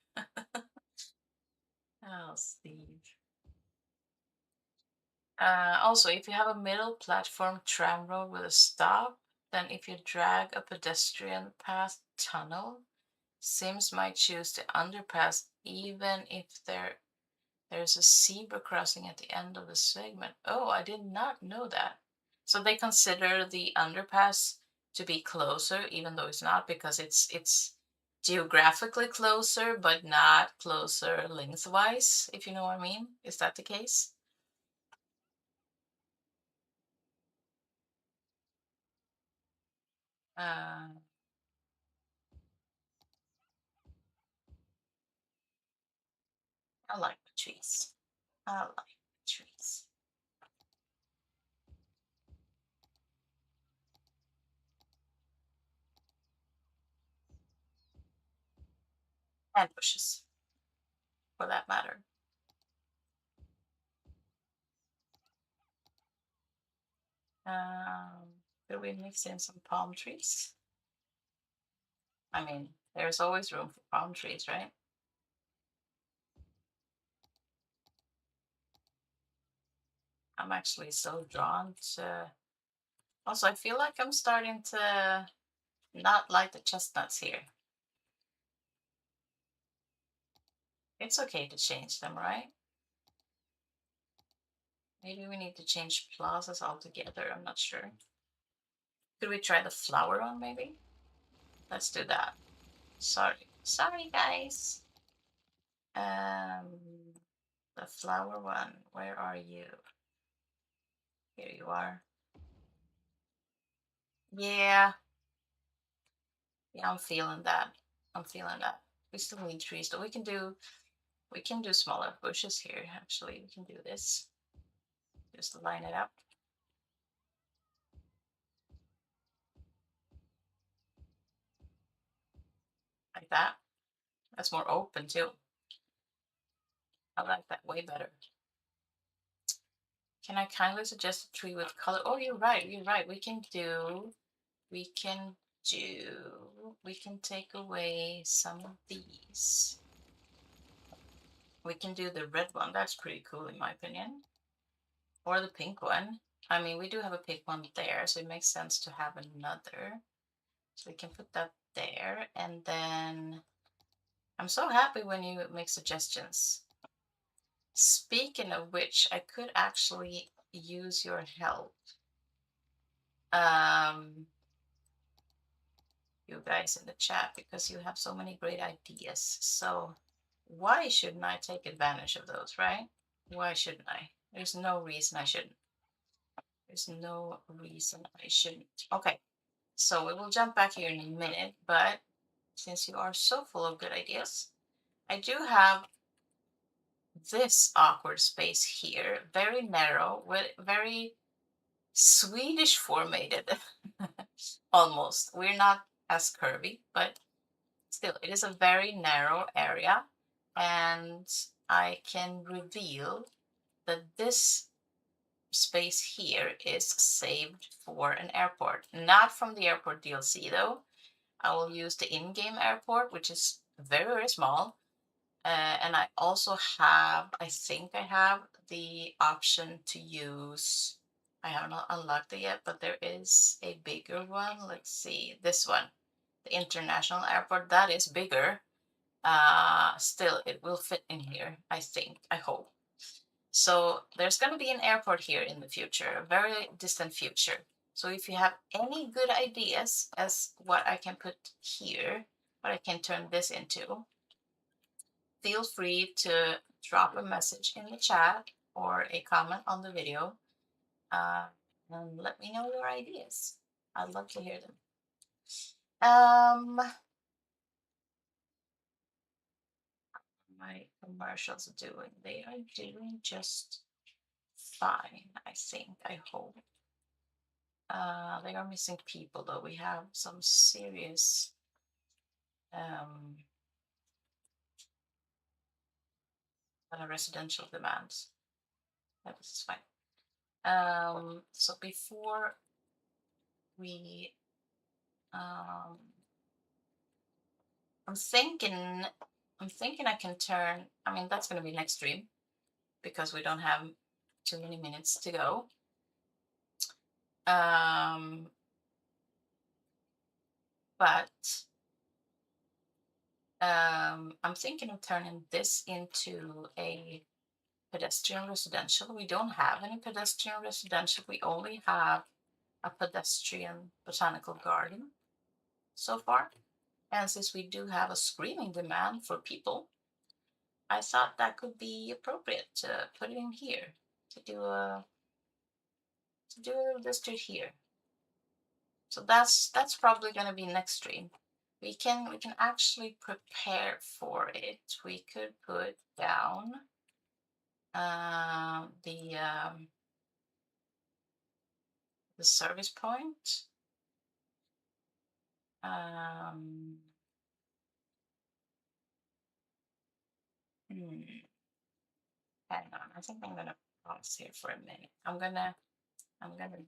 Oh, Steve. Also, if you have a middle platform tram road with a stop, then if you drag a pedestrian path tunnel, Sims might choose the underpass even if there's a zebra crossing at the end of the segment. Oh, I did not know that. So they consider the underpass to be closer, even though it's not, because it's geographically closer, but not closer lengthwise, if you know what I mean. Is that the case? I like the trees. I like the trees. And bushes, for that matter. Could we mix in some palm trees? I mean, there's always room for palm trees, right? I'm actually so drawn to. Also, I feel like I'm starting to not like the chestnuts here. It's okay to change them, right? Maybe we need to change plazas altogether. I'm not sure. Could we try the flower one, maybe? Let's do that. Sorry, guys. The flower one. Where are you? Here you are. Yeah, yeah, I'm feeling that. I'm feeling that. We still need trees, so we can do smaller bushes here. Actually, we can do this. Just line it up like that. That's more open too. I like that way better. Can I kindly suggest a tree with color? Oh, you're right. You're right. We can we can take away some of these. We can do the red one. That's pretty cool in my opinion. Or the pink one. I mean, we do have a pink one there, so it makes sense to have another. So we can put that there. And then I'm so happy when you make suggestions. Speaking of which, I could actually use your help. You guys in the chat, because you have so many great ideas. So why shouldn't I take advantage of those, right? Why shouldn't I? There's no reason I shouldn't. There's no reason I shouldn't. Okay, so we will jump back here in a minute, but since you are so full of good ideas, I do have this awkward space here, very narrow, with very Swedish formatted, almost. We're not as curvy, but still, it is a very narrow area, and I can reveal that this space here is saved for an airport. Not from the airport DLC though. I will use the in-game airport, which is very, very small. And I also have, I think I have the option to use, I have not unlocked it yet, but there is a bigger one. Let's see, this one, the international airport, that is bigger. Still, it will fit in here, I think, I hope. So there's going to be an airport here in the future, a very distant future. So if you have any good ideas as what I can put here, what I can turn this into, feel free to drop a message in the chat or a comment on the video, and let me know your ideas. I'd love to hear them. My commercials doing? They are doing just fine, I think, I hope. They are missing people though. We have some serious residential demands. That is fine. So before we I'm thinking I can turn, I mean, that's going to be next stream because we don't have too many minutes to go. But I'm thinking of turning this into a pedestrian residential. We don't have any pedestrian residential. We only have a pedestrian botanical garden so far. And since we do have a screaming demand for people, I thought that could be appropriate to put it in here, to do a district here. So that's probably gonna be next stream. We can actually prepare for it. We could put down the service point. Hang on, I think I'm gonna pause here for a minute. I'm gonna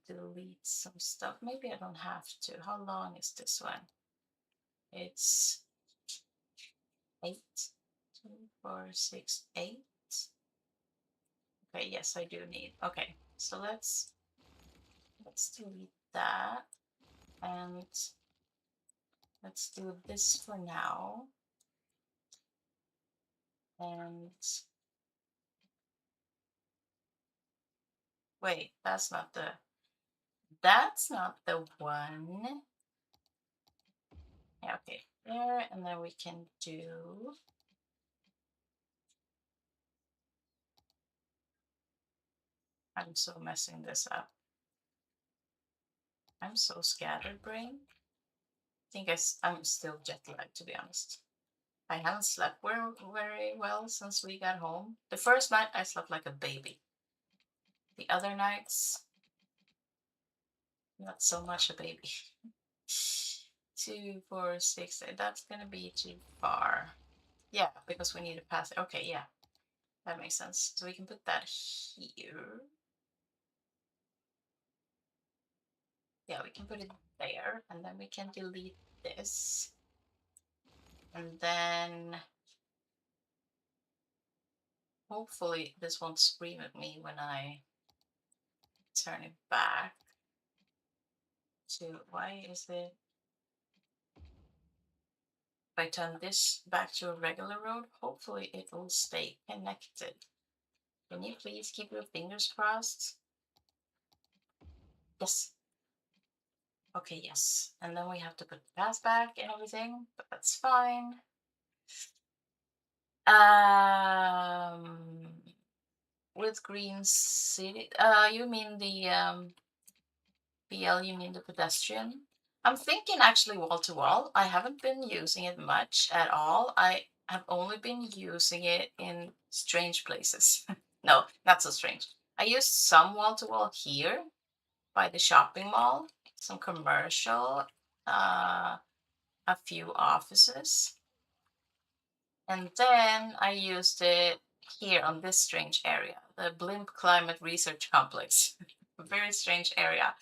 delete some stuff. Maybe I don't have to. How long is this one? It's 8, 2, 4, 6, 8. Okay, yes, I do need. Okay, so let's delete that, and let's do this for now. And wait, that's not the one. Yeah, okay, there, and then we can do. I'm so messing this up. I'm so scatterbrained. I think I'm still jet lagged, to be honest. I haven't slept very well since we got home. The first night I slept like a baby. The other nights, not so much a baby. 2, 4, 6. That's gonna be too far. Yeah, because we need to pass it. Okay, yeah, that makes sense. So we can put that here. Yeah, we can put it there, and then we can delete this. And then hopefully this won't scream at me when I turn it back to, why is it? If I turn this back to a regular road, hopefully it will stay connected. Can you please keep your fingers crossed? Yes. Okay, yes. And then we have to put the pass back and everything, but that's fine. With Green City, you mean the BL, you mean the pedestrian? I'm thinking actually wall to wall. I haven't been using it much at all. I have only been using it in strange places. No, not so strange. I used some wall to wall here by the shopping mall, some commercial, a few offices. And then I used it here on this strange area, the Blimp Climate Research Complex. A very strange area.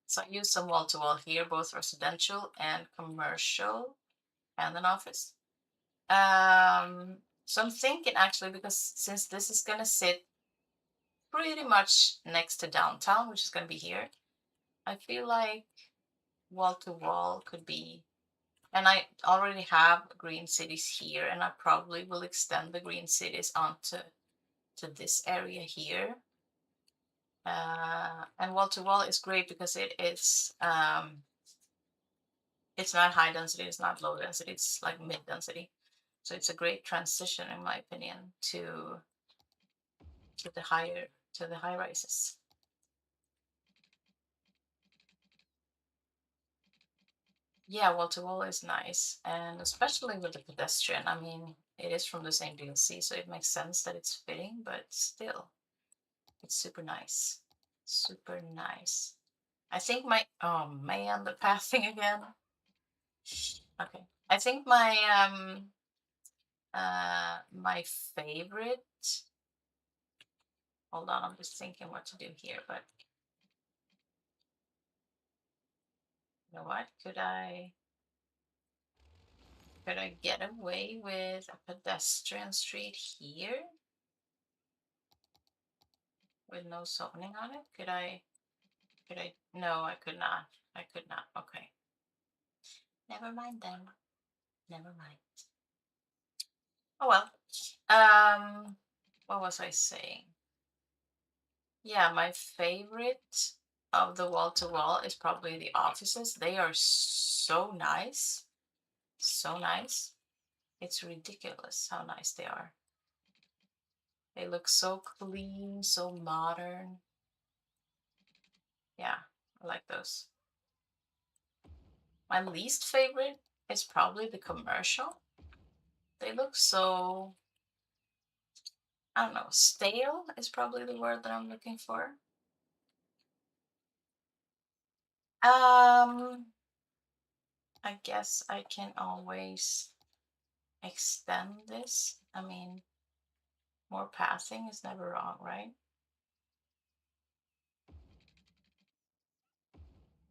So I used some wall to wall here, both residential and commercial, and an office. So I'm thinking actually, because since this is gonna sit pretty much next to downtown, which is gonna be here, I feel like wall to wall could be, and I already have green cities here, and I probably will extend the green cities onto this area here. And wall to wall is great because it's not high density, it's not low density, it's like mid density. So it's a great transition, in my opinion, to the high rises. Yeah, wall to wall is nice, and especially with the pedestrian. I mean, it is from the same DLC, so it makes sense that it's fitting, but still, it's super nice. Super nice. I think oh man, the pathing again. Okay. I think my favorite, hold on, I'm just thinking what to do here, but you know what? Could I get away with a pedestrian street here with no zoning on it? Could I no, I could not. I could not. Okay. Never mind then. Never mind. Oh well. What was I saying? Yeah, my favorite of the wall to wall is probably the offices. They are so nice. So nice. It's ridiculous how nice they are. They look so clean, so modern. Yeah, I like those. My least favorite is probably the commercial. They look so, I don't know, stale is probably the word that I'm looking for. I guess I can always extend this. I mean, more pathing is never wrong, right?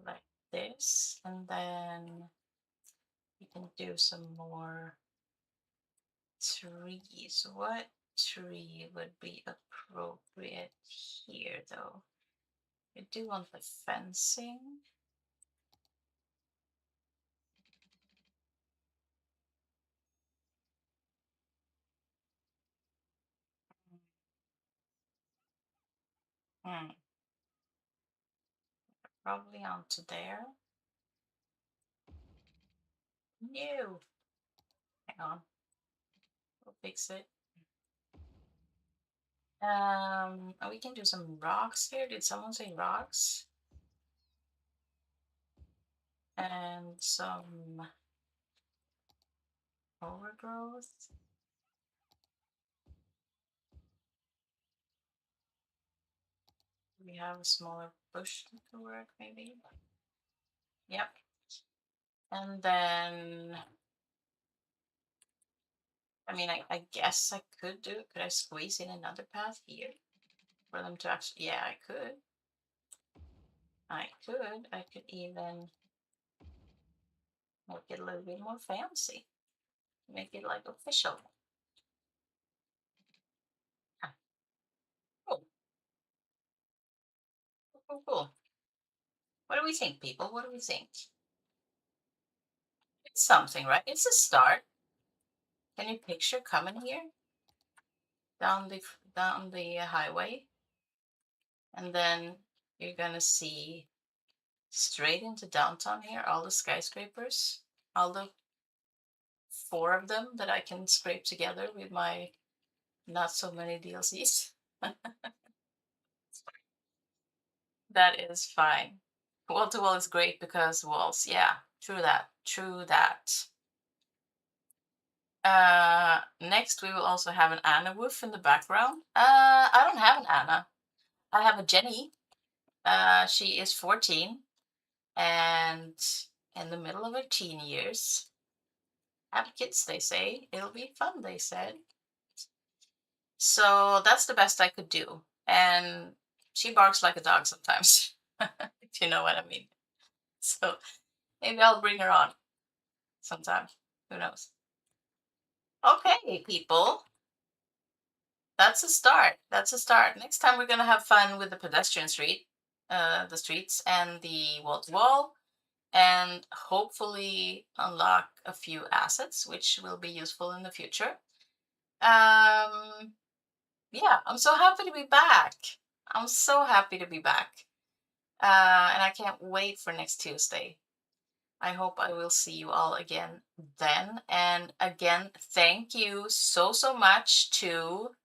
Like this, and then you can do some more trees. What tree would be appropriate here, though? I do want the fencing. Hmm. Probably onto there. No. Hang on. We'll fix it. We can do some rocks here. Did someone say rocks? And some overgrowth. We have a smaller bush that could work, maybe. Yep. And then, I mean, I guess I could do. Could I squeeze in another path here for them to actually? Yeah, I could. I could. I could even make it a little bit more fancy. Make it like official. Ah, cool. Cool, cool. What do we think, people? What do we think? It's something, right? It's a start. Can you picture coming here down the highway, and then you're gonna see straight into downtown here all the skyscrapers, all the 4 of them that I can scrape together with my not so many DLCs. That is fine. Wall to wall is great because walls. Yeah, true that. True that. Next we will also have an Anna woof in the background. I don't have an Anna. I have a Jenny. She is 14 and in the middle of her teen years. Have kids, they say. It'll be fun, they said. So that's the best I could do. And she barks like a dog sometimes, if you know what I mean. So maybe I'll bring her on sometime. Who knows? Okay, people. That's a start. That's a start. Next time we're gonna have fun with the pedestrian street, the streets and the wall to wall, and hopefully unlock a few assets which will be useful in the future. Yeah, I'm so happy to be back. I'm so happy to be back. And I can't wait for next Tuesday. I hope I will see you all again then. And again, thank you so much to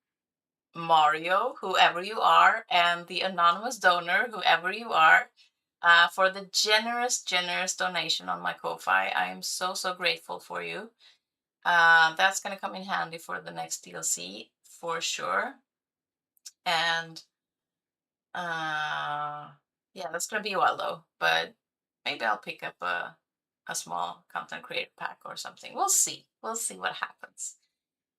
Mario, whoever you are, and the anonymous donor, whoever you are, for the generous donation on my Ko-Fi. I am so grateful for you. That's going to come in handy for the next DLC for sure. And yeah, that's going to be a while though, but maybe I'll pick up a small content creator pack or something. We'll see. We'll see what happens.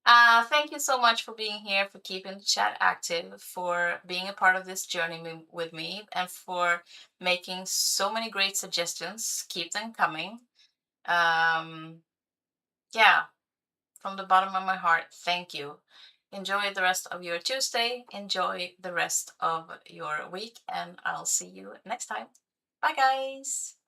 Thank you so much for being here, for keeping the chat active, for being a part of this journey with me, and for making so many great suggestions. Keep them coming. Yeah, from the bottom of my heart, thank you. Enjoy the rest of your Tuesday. Enjoy the rest of your week, and I'll see you next time. Bye, guys.